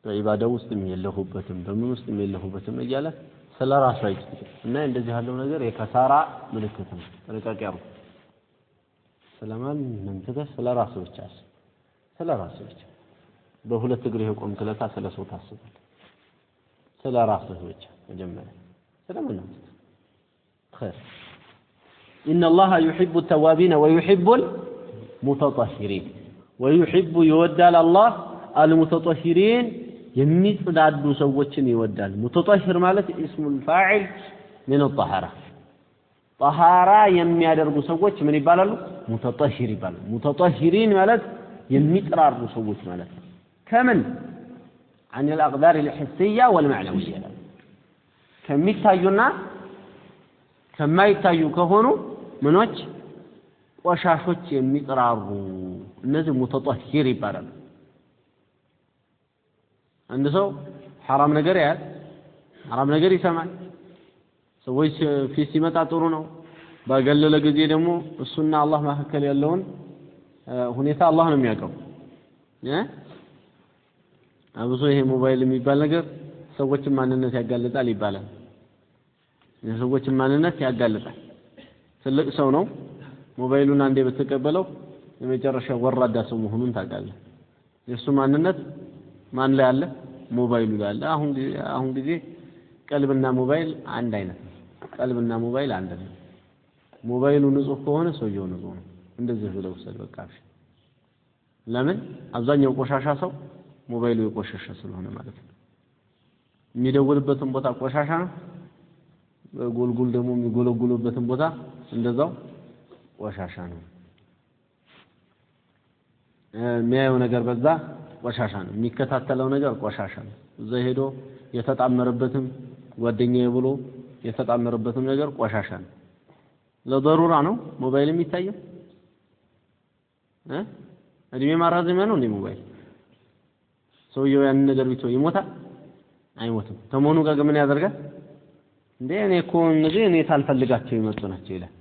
Speaker 1: በኢባዳው ውስጥ የሚለሁበትም በምን ውስጥ የሚለሁበትም እያለ ስለራሱ አይጨነቅም እና እንደዚህ ያለው ነገር የከሳራ ምልክት ነው ጥንቃቄ አድርጉ ሰላማን መንተገስ ስለራሱ ብቻ ስለራሱ ብቻ በሁለት እግር የቆምክ ለታ ስለሰው ታስባል ስለራሱ ብቻ መጀመሪያ سلام خير إن الله يحب التوابين ويحب المتطهرين ويحب يودال الله المتطهرين يميصدادو سوچن يودال متطهر ማለት اسم الفاعل من الطهارة طهارة የሚያደርጉ ሰዎች ምን ይባላሉ متطهر ይባላሉ متطهرين ማለት የሚጥራሩ ሰዎች ማለት ከምን عن الأقدار الحسية والمعنوية ከሚታዩና ከማይታዩ ከሆኑ ምኖች ቆሻሾች የሚጥራሩ እነዚህ ሙተጠሂር ይባላሉ አንድ ሰው حرام ነገር ያያል حرام ነገር ይሰማል ሰዎች ፊት ሲመጣ ጥሩ ነው ባገለለ ጊዜ ደግሞ እሱና አላህ መካከል ያለውን ሁኔታ አላህ ነው የሚያውቀው አብሶ ይሄ ሞባይል የሚባል ነገር ሰዎችን ማንነት ያጋልጣል ይባላል የሰዎችን ማንነት ያጋልጣል ትልቅ ሰው ነው ሞባይሉን አንዴ በተቀበለው የመጨረሻ ወራዳ ሰው መሆኑን ታውቃለህ የሱ ማንነት ማን ላይ አለ ሞባይሉ ላይ አለ አሁን ጊዜ ቀልብና ሞባይል አንድ አይነት ነው ቀልብና ሞባይል አንድ ነው ሞባይሉ ንጹህ ከሆነ ሰውየው ንጹህ ነው እንደዚህ ብለው ሰል በቃ ለምን አብዛኛው ቆሻሻ ሰው ሞባይሉ የቆሸሸ ስለሆነ ማለት ነው የሚደውልበትን ቦታ ቆሻሻ ነው ጎልጎል ደግሞ የሚጎለጉሉበትን ቦታ እንደዛው ቆሻሻ ነው የሚያየው ነገር በዛ ቆሻሻ ነው የሚከታተለው ነገር ቆሻሻ ነው እዛ ሄዶ የተጣመረበትም ጓደኛዬ ብሎ የተጣመረበትም ነገር ቆሻሻ ነው ለضروራ ነው ሞባይል የሚታየው እድሜ ማራዘሚያ ነው እንዴ ሞባይል ሰውየው ያን ነገር ቢቶ ይሞታል አይሞትም ተሞኑ ጋር ምን ያደርጋል እንዴ እኔ እኮ እነዚህ እኔ ታልፈልጋቸው ይመጡ ናቸው ይላል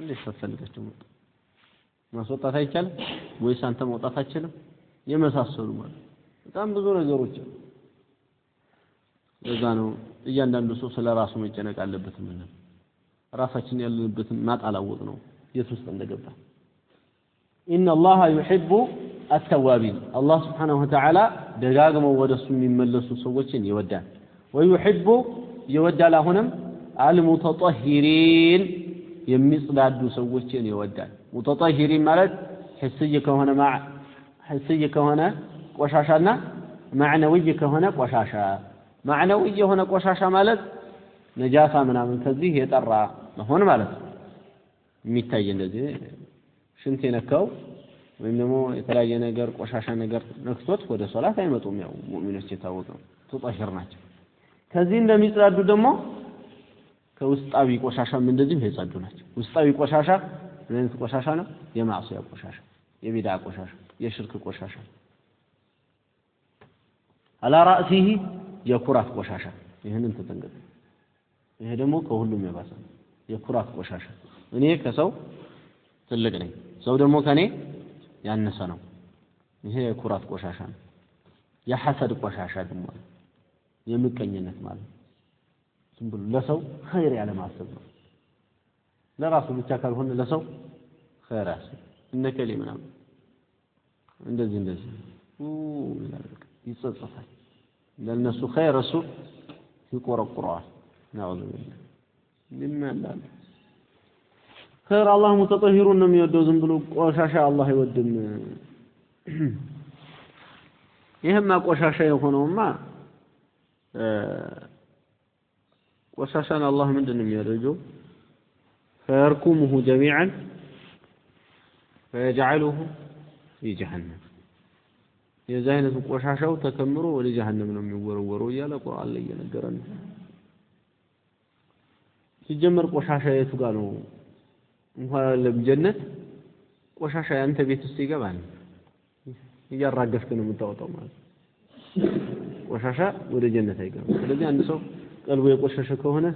Speaker 1: እንዴ ታልፈልጋቸው መጡ ማስወጣት አይቻልም ወይስ አንተ መውጣት አይችልም የመሳሰሉ ማለት በጣም ብዙ ነገሮች ለዛ ነው እያንዳንዱ ሰው ስለራሱ መጨነቅ አለበት ምን ራሳችን ያለንበትን ማጣላወቅ ነው የት ውስጥ እንደገባ إن الله يحب التوابين الله سبحانه وتعالى ደጋግመው ወደሱ የሚመለሱ ሰዎችን ይወዳል ويحب يودال هنا المتطهرين የሚጽዳዱ ሰዎችን ይወዳል متطهرين ማለት حسي ከሆነ حسي ከሆነ ቆሻሻና معنوي ከሆነ ቆሻሻ معنوي የሆነ ቆሻሻ ማለት ነጃሳ ምናምን ከዚህ የጠራ መሆን ማለት ነው የሚታይ እንደዚህ ሽንት የነካው ወይም ደግሞ የተለያየ ነገር ቆሻሻ ነገር ነክቶት ወደ ሶላት አይመጡም ያው ሙእሚኖች የታወቀው ተጣሂር ናቸው ከዚህ እንደሚጽዳዱ ደግሞ ከውስጣዊ ቆሻሻም እንደዚህ የጸዱ ናቸው ውስጣዊ ቆሻሻ ምን ቆሻሻ ነው የማዕሲያ ቆሻሻ የቢድዓ ቆሻሻ የሽርክ ቆሻሻ አላ ራእሲሂ የኩራት ቆሻሻ ይሄንን ተጠንቀቁ ይሄ ደግሞ ከሁሉም የባሰ የኩራት ቆሻሻ እኔ ከሰው ትልቅ ነኝ ሰው ደግሞ ከኔ ያነሰ ነው ይሄ የኩራት ቆሻሻ ነው የሐሰድ ቆሻሻ ደግሞ የምቀኝነት ማለት ዝም ብሎ ለሰው ኸይር ያለ ማሰብ ነው ለራሱ ብቻ ካልሆነ ለሰው ኸይር ያስብ እነከሌ ምናምን እንደዚህ ይጸጸታል ለነሱ ኸይር እሱ ይቆረቁረዋል نعوذ بالله مما لا خير الله متطهرون ነው የሚወደው ዝም ብሎ ቆሻሻ አላህ አይወድም ይሄማ ቆሻሻ የሆነውማ ቆሻሻን አላህ ምንድነው የሚያደርገው فيركمه جميعا فيجعله في جهنم የዛይነቱ ቆሻሻው ተከምሮ ወደ جهنم ነው የሚወረወረው ያለ ቁርአን ላይ የነገረን ሲጀመር ቆሻሻ የቱ ጋር ነው ለጀነት ቆሻሻ ያንተ ቤት ውስጥ ይገባል እያራገፍክ ነው የምታወጣው ማለት ቆሻሻ ወደ ጀነት አይገባም ስለዚህ አንድ ሰው ቀልቡ የቆሸሸ ከሆነ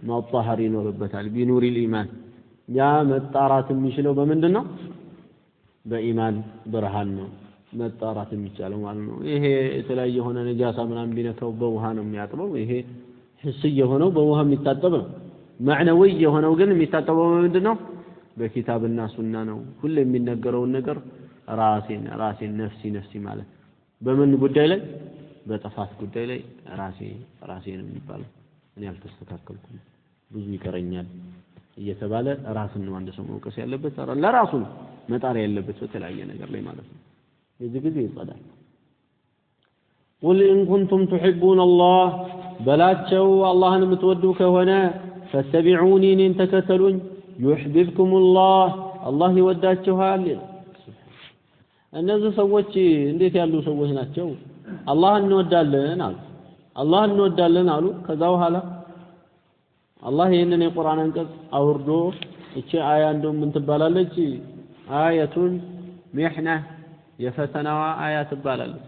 Speaker 1: ማጣሃር ይኖርበታል ቢኑሪ الإيمان ያ መጣራት የሚችለው በምንድነው በኢማን ብርሃን ነው መጣራት የሚቻለው ማለት ነው ይሄ የተለያየ ሆነ ነጃሳ ምናምን ቢነካው በውሃ ነው የሚያጥበው ይሄ ህስ የሆነው በውሃ የሚታጠብ ነው ማዕናዊ የሆነው ግን የሚታጠበው በምንድነው በኪታብና ሱና ነው ሁሉ የሚነገረው ነገር ራሴን ነፍሲ ማለት በምን ጉዳይ ላይ በጥፋት ጉዳይ ላይ ራሴን የሚባለው እኔ አልተስተካከልኩም ብዙ ይቀረኛል እየተባለ ራስን ነው አንድ ሰው መውቀስ ያለበት ለራሱ ነው መጣር ያለበት በተለያየ ነገር ላይ ማለት ነው የዚህ ጊዜ ይጸዳል قل إن كنتم تحبون الله بلاتشو الله المتودو كهنا فاتبعوني إن تكتلون يحببكم الله الله يوداتشوها لنا እነዚህ ሰዎች እንዴት ያሉ ሰዎች ናቸው አላህን እንወዳለን አሉ ከዛ በኋላ አላህ ይሄንን የቁርአን አንቀጽ አውርዶ እቺ አያ እንደም ምን ትባላለች አያቱን ሚህና የፈተናዋ አያ ትባላለች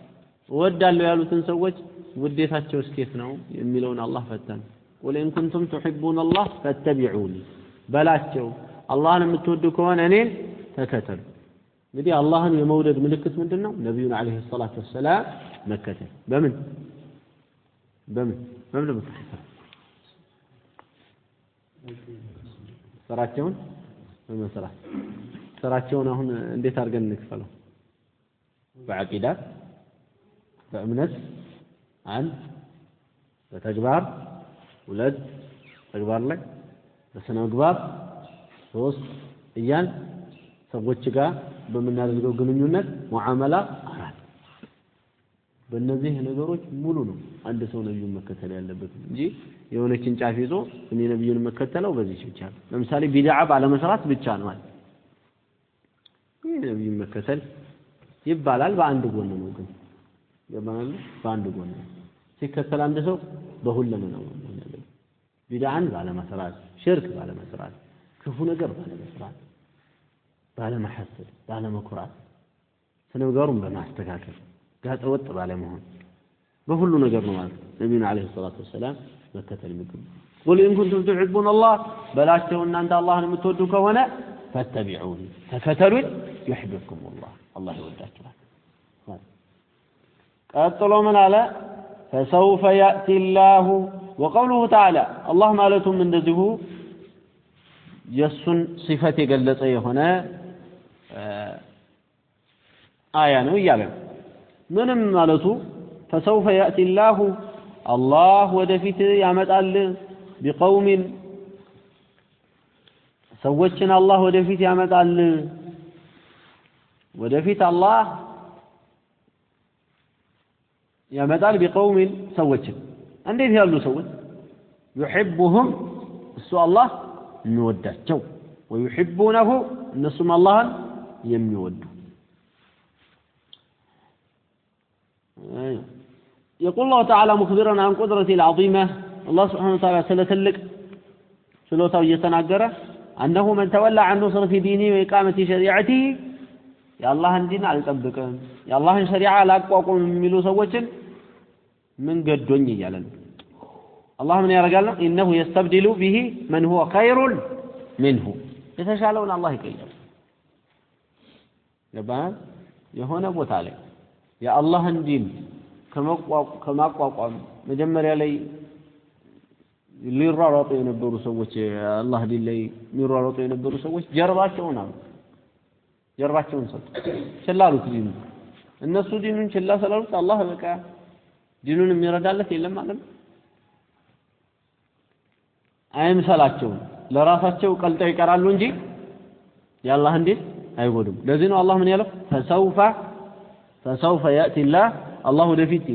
Speaker 1: ወዳለው ያሉትን ሰዎች ውዴታቸው እስከት ነው የሚለውን አላህ ፈተነ ወለ ኢን ኩንቱም تحبون الله فاتبعوني በላቸው አላህን የምትወዱ ከሆነ እኔን ተከተሉ እንግዲህ አላህን የመውደድ ምልክት ምንድነው ነብዩን አለይሂ ሰላቱ ወሰለም መከተል በምን ስራቸውን አሁን እንዴት አድርገን እንክፈለው በአቂዳ በእምነት አንድ በተግባር ሁለት ተግባር ላይ በስነ ምግባር ሶስት እያን ሰዎች ጋር በመናደርገው ግንኙነት ሙዓመላ አራት በእነዚህ ነገሮች ሙሉ ነው አንድ ሰው ነብዩን መከተል ያለበት እንጂ የሆነችን ጫፍ ይዞ እኔ ነብዩን መከተለው በዚህ ብቻ ለምሳሌ ቢድዓ ባለመስራት ብቻ ነው ማለት ይሄ ነብዩን መከተል ይባላል በአንድ ጎን ነው ግን የማን በአንድ ጎን ሲከተል አንድ ሰው በሁሉም ነው ማለት ቢድዓን ባለመስራት ሽርክ ባለመስራት ክፉ ነገር ባለመስራት ባለመሐሰድ ባለመኩራት ስነጋሩን በማስተካከል ጋጠወጥ ባለመሆን በሁሉ ነገር ነው ማለት ነብዩ አለይሂ ሰላቱ ወሰለም መከተል የሚገባ قل إن كنتم تحبون الله بلاتوا أن أنت الله المتودوا كهنا فاتبعوني فكتلوا يحببكم الله يوداكم قالوا من على فسوف يأتي الله وقوله تعالى الله مالتهم من ذهه يسن صفة قلتي هنا آية نويا من مالته فسوف يأتي الله ودفت يعمل بقوم سوتنا الله ودفت يعمل ودفت الله يعمل بقوم سوتنا عندي هذا سوت يحبهم السؤال الله نودته ويحبونه نسم الله يمود يقول الله تعالى مخبرا عن قدرته العظيمة الله سبحانه وتعالى سلتلك سلوته يتناقره أنه من تولى عن نصرة دينه وإقامة شريعته يا الله دين على تطبق يا الله شريعة لا أقوم ملو سوتشن من قدوني يعلن الله من يرجع إنه يستبدل به من هو خير منه يتشالون الله يكير يبان يهون أبو تعالى يا الله دين كما قام مجمر علي للرارط ينبروا سوتش الله دين لي للرارط ينبروا سوتش جرباتهم صد شلالو دين الناس دينون شلا سلالو الله بك دينون የሚረዳለት የለም ማለት አይምሰላቸው ለራሳቸው ቀልጠው ይቀራሉ እንጂ ያላህ እንዴት አይጎዱም ለዚህ ነው አላህ ምን ያለው فسوف يأتي الله ወደፊት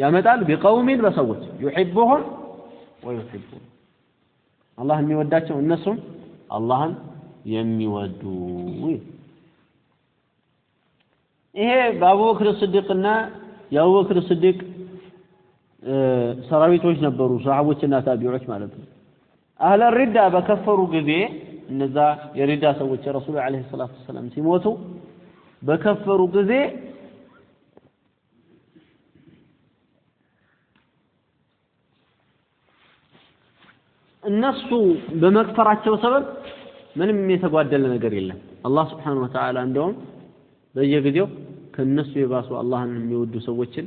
Speaker 1: ያመጣል بقوم በሰዎች يحبهم ويحبون አላህ የሚወዳቸው እነሱም አላህን የሚወዱ ይሄ በአቡበክር ሲዲቅና የአቡበክር ሲዲቅ ሰራዊቶች ነበሩ ሰሃቦችና ታቢዖች ማለት ነው አህለ ሪዳ በከፈሩ ጊዜ እነዛ የሪዳ ሰዎች ረሱል አለይሂ ሰላቱ ሰላም ሲሞቱ በከፈሩ ጊዜ እነሱ በመክፈራቸው ሰበብ ምንም የተጓደለ ነገር የለም አላህ Subhanahu Wa Ta'ala እንደውም በየጊዜው ከነሱ የባሱ አላህን የሚወዱ ሰዎችን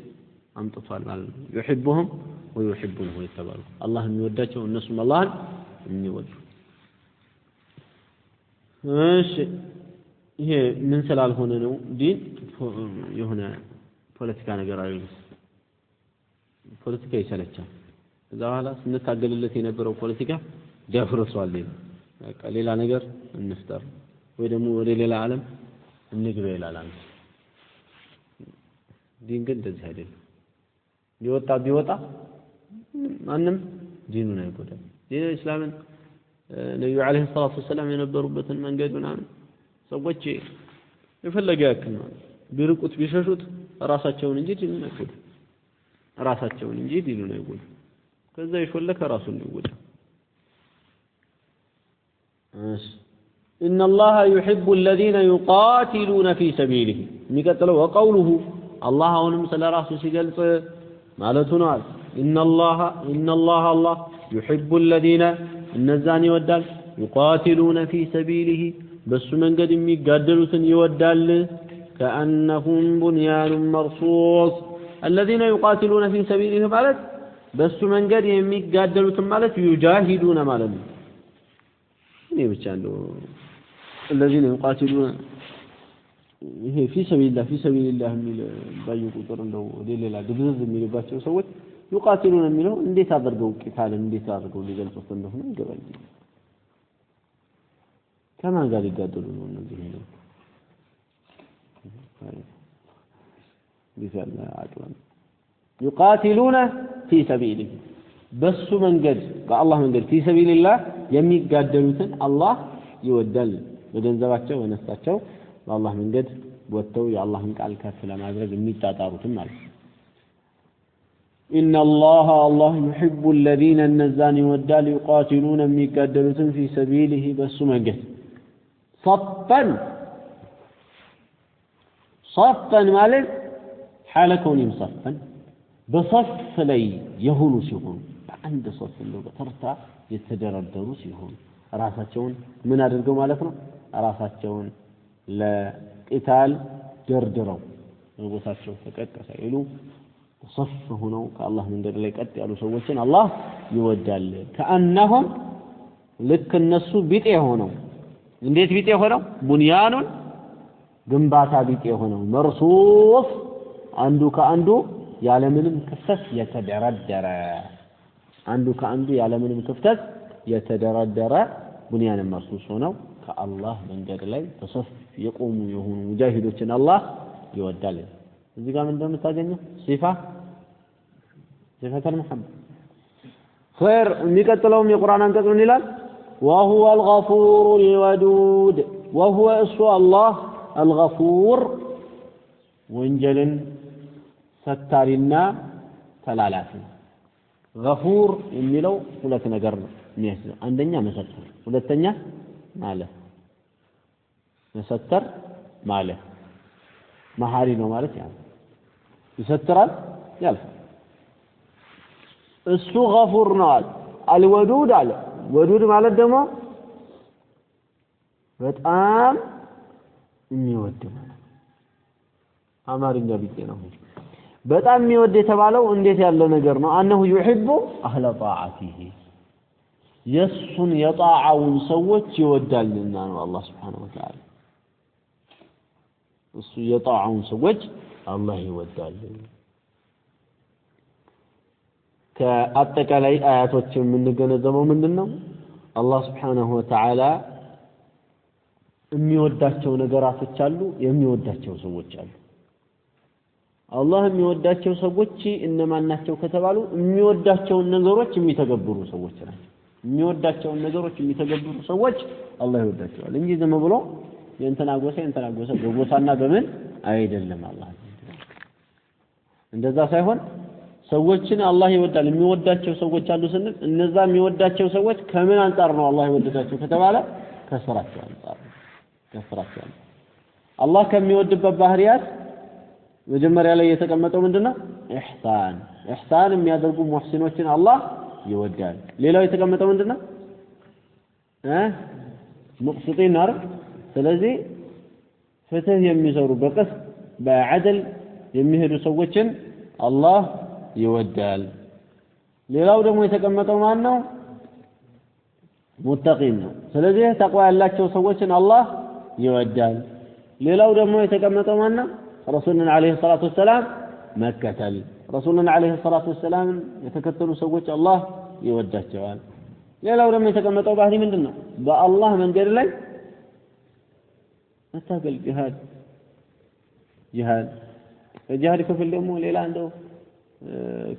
Speaker 1: አምጥቷል ማለት ነው يحبهم ويحبونه ይተባሉ አላህ የሚወዳቸው እነሱም አላህን የሚወዱ እሺ ይሄ ምን ስላልሆነ ነው ዲን የሆነ ፖለቲካ ነገር አይደለም ፖለቲካ ይሰለቻል እዛ በኋላ ስንታገልለት የነበረው ፖለቲካ ደፍርሷል በቃ ሌላ ነገር እንፍጠር ወይ ደግሞ ወደ ሌላ ዓለም እንግባ ይላል ዲን ግን እንደዚህ አይደለም ቢወጣ ማንም ዲኑን አይጎዳም ዲን እስላምን ነብዩ አለይሂ ሰላቱ ሰላም የነበሩበትን መንገድ ምናምን ሰዎች የፈለገ ያክል ነው ቢርቁት ቢሸሹት ራሳቸውን እንጂ ዲኑን አይጎዱ ራሳቸውን እንጂ ዲኑን አይጎዱ ከዛ ይሾለከ ራሱን ይጎዳ إن الله يحب الذين يقاتلون في سبيله የሚቀጥለው وقوله الله አሁንም ስለ ራሱ ሲገልጽ ማለቱ ነው إن الله الله يحب الذين እነዛን ይወዳል يقاتلون في سبيله በሱ መንገድ የሚጋደሉትን ይወዳል كأنهم بنيان مرصوص الذين يقاتلون في سبيله ማለት በሱ መንገድ የሚጋደሉትን ማለት يجاهدون ማለት ነው እኔ ብቻ ነው الذين يقاتلون ይሄ في سبيل الله የሚል ባዩ ቁጥር እንደው ሌላ ድብዝዝ የሚልባቸው ሰዎች يقاتلون የሚለው እንዴት አድርገው ቂታልን እንዴት አድርገው ሊገልጹት እንደሆነ ይገባል ከማን ጋር ሊጋደሉ ነው እነዚህ ነው ቢፈል አጥዋን يقاتلون في سبيله በሱ መንገድ በአላህ መንገድ في سبيل الله የሚጋደሉትን አላህ ይወዳል በገንዘባቸው ወነሳቸው በአላህ መንገድ ወጥተው የአላህን ቃል ከፍ ለማድረግ የሚጣጣሩትን ማለት إن الله يحب الذين النزان يودال يقاتلون የሚጋደሉትን في سبيله በሱ መንገድ صفا ማለት حال كونهم صفا بصف ላይ የሆኑ ሲሆኑ በአንድ صف ነው በተርታ የተደረደሩ ሲሆኑ ራሳቸውን ምን አድርገው ማለት ነው ራሳቸውን ለቂታል ደርድረው ወቦታቸው ተቀቀሰ ይሉ صف ሆነው ከአላህ መንገድ ላይ ቀጥ ያሉ ሰዎችን አላህ ይወዳል ከአንነሁም ልክ እነሱ ቢጤ ሆነው እንዴት ቢጤ ሆነው ቡንያኑን ግንባታ ቢጤ ሆነው መርሱፍ አንዱ ከአንዱ ያለምንም ክፍተት የተደረደረ አንዱ ከአንዱ ያለምንም ክፍተት የተደረደረ ቡንያን መርሱፍ ሆነው ከአላህ መንገድ ላይ ተሰፍ የቆሙ የሆኑ ሙጃሂዶችን አላህ ይወዳል እዚህ ጋር ምን እንደምታገኙ ሲፋተል መሐመድ خير የሚቀጥለውም የቁርአን አንቀጽ ምን ይላል وهو الغفور الودود وهو الله الغفور ወንጀልን ሰታሪና ተላላፊ غفور የሚለው ሁለት ነገር ነው የሚያስይዘው አንደኛ መሰተር ሁለተኛ ማለት መሰተር ማለት መሐሪ ነው ማለት ያ ይሰትራል ያልፋል እሱ غفور ነው አልወዱድ አለ ወዱድ ማለት ደግሞ በጣም የሚወድ ማለት አማርኛ ቢጤ ነው በጣም የሚወድ የተባለው እንዴት ያለ ነገር ነው انه يحب اهل طاعته የሱን የጣዓውን ሰዎች ይወዳልና ነው አላህ Subhanahu Wa Ta'ala እሱ የጣዓውን ሰዎች አላህ ይወዳል ከአጠቃላይ አያቶች የምንገነዘበው ምንድነው አላህ Subhanahu Wa Ta'ala የሚወዳቸው ነገራቶች አሉ የሚወዳቸው ሰዎች አሉ አላህ የሚወዳቸው ሰዎች እነማን ናቸው ከተባሉ የሚወዳቸው ነገሮች የሚተገብሩ ሰዎች ናቸው የሚወዳቸው ነገሮች የሚተገብሩ ሰዎች አላህ ይወዳቸዋል እንጂ ዝም ብሎ የእንተናጎሰ በጎሳና በምን አይደለም አላህ እንደዛ ሳይሆን ሰዎችን አላህ ይወዳል የሚወዳቸው ሰዎች አሉ ስንል እነዛ የሚወዳቸው ሰዎች ከምን አንፃር ነው አላህ ይወዳቸው ከተባለ ከስራቸው አንፃር አላህ ከሚወድበት ባህሪያት መጀመሪያ ላይ የተቀመጠው ምንድነው ኢህሳን የሚያደርጉ ሙህሲኖችን አላህ ይወዳል ሌላው የተቀመጠው ምንድነው ሙቅሲቲን ናር ስለዚህ ፍትህ የሚሰሩ በቅስ በዐድል የሚሄዱ ሰዎችን አላህ ይወዳል ሌላው ደግሞ የተቀመጠው ማን ነው ሙተቂን ነው ስለዚህ ተቅዋ ያላቸው ሰዎችን አላህ ይወዳል ሌላው ደግሞ የተቀመጠው ማን ነው ረሱሉን አለይሂ ሰላቱ ወሰለም መከተል ረሱሉን አለይሂ ሰላቱ ወሰለም የተከተሉ ሰዎች አላህ ይወዳቸዋል ሌላው ደግሞ የተቀመጠው ባህሪ ምንድነው በአላህ መንገድ ላይ መታገል ጂሃድ ክፍል ደግሞ ሌላ እንደው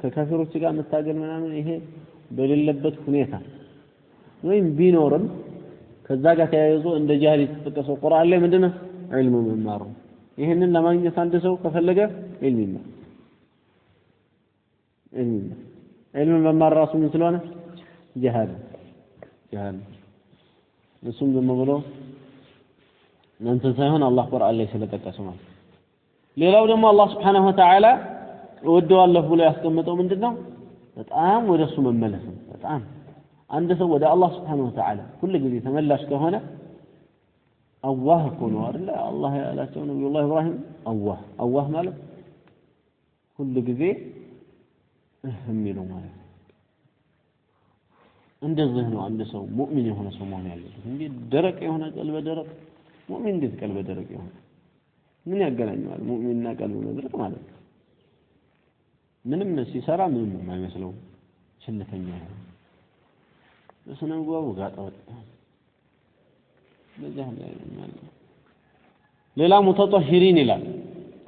Speaker 1: ከካፊሮች ጋር መታገል ምናምን ይሄ በሌለበት ሁኔታ ወይም ቢኖርም ከዛ ጋር ተያይዞ እንደ ጂሃድ የተጠቀሰው ቁርአን ላይ ምንድነው ዒልም መማር ይሄንን ለማግኘት አንድ ሰው ከፈለገ ዒልም መማር ራሱ ምን ስለሆነ ጂሃድ እሱም ዝም ብሎ እንትን ሳይሆን አላህ ቁርአን ላይ ስለጠቀሰው ማለት ሌላው ደግሞ አላህ Subhanahu Wa Ta'ala ወደዋለሁ ብሎ ያስቀመጠው ምንድነው በጣም ወደሱ መመለስ ነው በጣም አንድ ሰው ወደ አላህ Subhanahu Wa Ta'ala ሁሉ ጊዜ ተመላሽ ከሆነ አላህ እኮ ነው አይደል አላህ ያላቸው ነብዩላህ ኢብራሂም አላህ ማለት ሁሉ ጊዜ የሚለው ማለት እንደዚህ ነው አንድ ሰው ሙእሚን የሆነ ሰው መሆን ያለበት እንዴ ደረቅ የሆነ ቀልበ ደረቅ ሙእሚን እንዴት ቀልበ ደረቅ ይሆናል ምን ያገናኘዋል ሙእሚንና ቀልበ ደረቅ ማለት ምንም ሲሰራ ምንም የማይመስለው ችልተኛ ነው በስነምግባሩ ጋጣው ለዚህ ሌላ ሙተጠሂሪን ይላል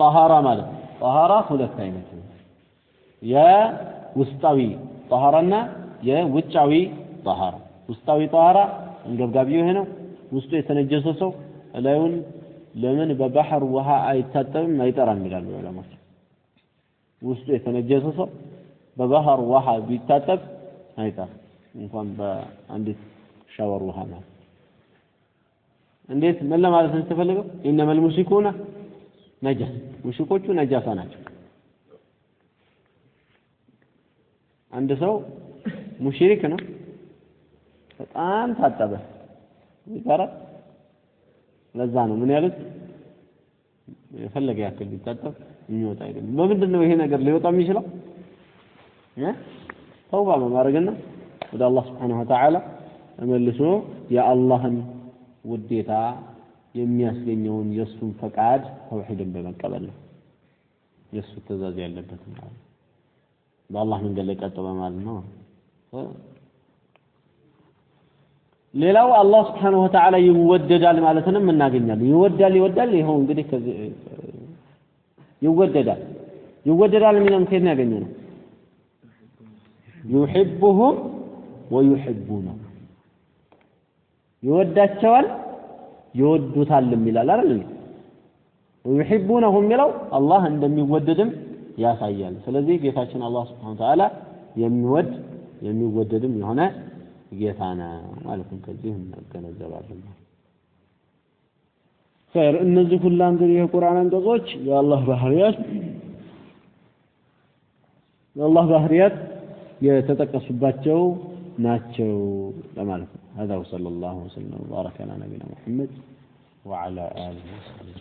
Speaker 1: ጣሃራ ማለት ጣሃራ ሁለት አይነት ነው የውስጣዊ ጣሃራና የውጫዊ ጣሃራ ውስጣዊ ጣሃራ እንገብጋቢው ይሄ ነው ውስጡ የተነጀሰ ሰው ላዩን ለምን በባህር ውሃ አይታጠብም አይጠራም ይላሉ ዑለማዎች ውስጡ የተነጀሰ ሰው በባህር ውሃ ቢታጠብ አይጠራም እንኳን በአንዲት ሻወር ውሃ ማለት እንዴት ምን ለማለት ነው ተፈልገው ኢነመል ሙሽሪኩና ነጃስ ሙሽሪኮቹ ነጃሳ ናቸው አንድ ሰው ሙሽሪክ ነው በጣም ታጠበ ይቀራ ለዛ ነው ምን ያሉት የፈለገ ያክል ቢታጠብ የሚወጣ አይደለም በምንድነው ይሄ ነገር ሊወጣ የሚችለው ተውባ በማድረግና ወደ አላህ Subhanahu Wa Ta'ala ተመልሶ የአላህን ውዴታ የሚያስገኘውን የሱን ፈቃድ ተውሂድን በመቀበል ነው የሱ ትእዛዝ ያለበት ማለት በአላህ መንገድ ላይ ቀጥ በማለት ነው ሌላው አላህ Subhanahu Wa Ta'ala ይወደዳል ማለትንም እናገኛለን ይወዳል ይሄው እንግዲህ ከዚህ ይወደዳል የሚለውን ከየት ነው ያገኘነው يحبهم ويحبونه ይወዳቸዋል ይወዱታልም ይላል አይደል ويحبونهم ይላል አላህ እንደሚወደድም ያሳያል ስለዚህ ጌታችን አላህ Subhanahu Wa Ta'ala የሚወደድም የሆነ ጌታ ነው ማለት ነው ከዚህ እንገነዘባለን خير እነዚህ ሁሉ እንግዲህ የቁርአን አንቀጾች የአላህ ባህሪያት የተጠቀሱባቸው ናቸው ለማለት ነው هذا وصلى الله وسلم وبارك على نبينا محمد وعلى آله وصحبه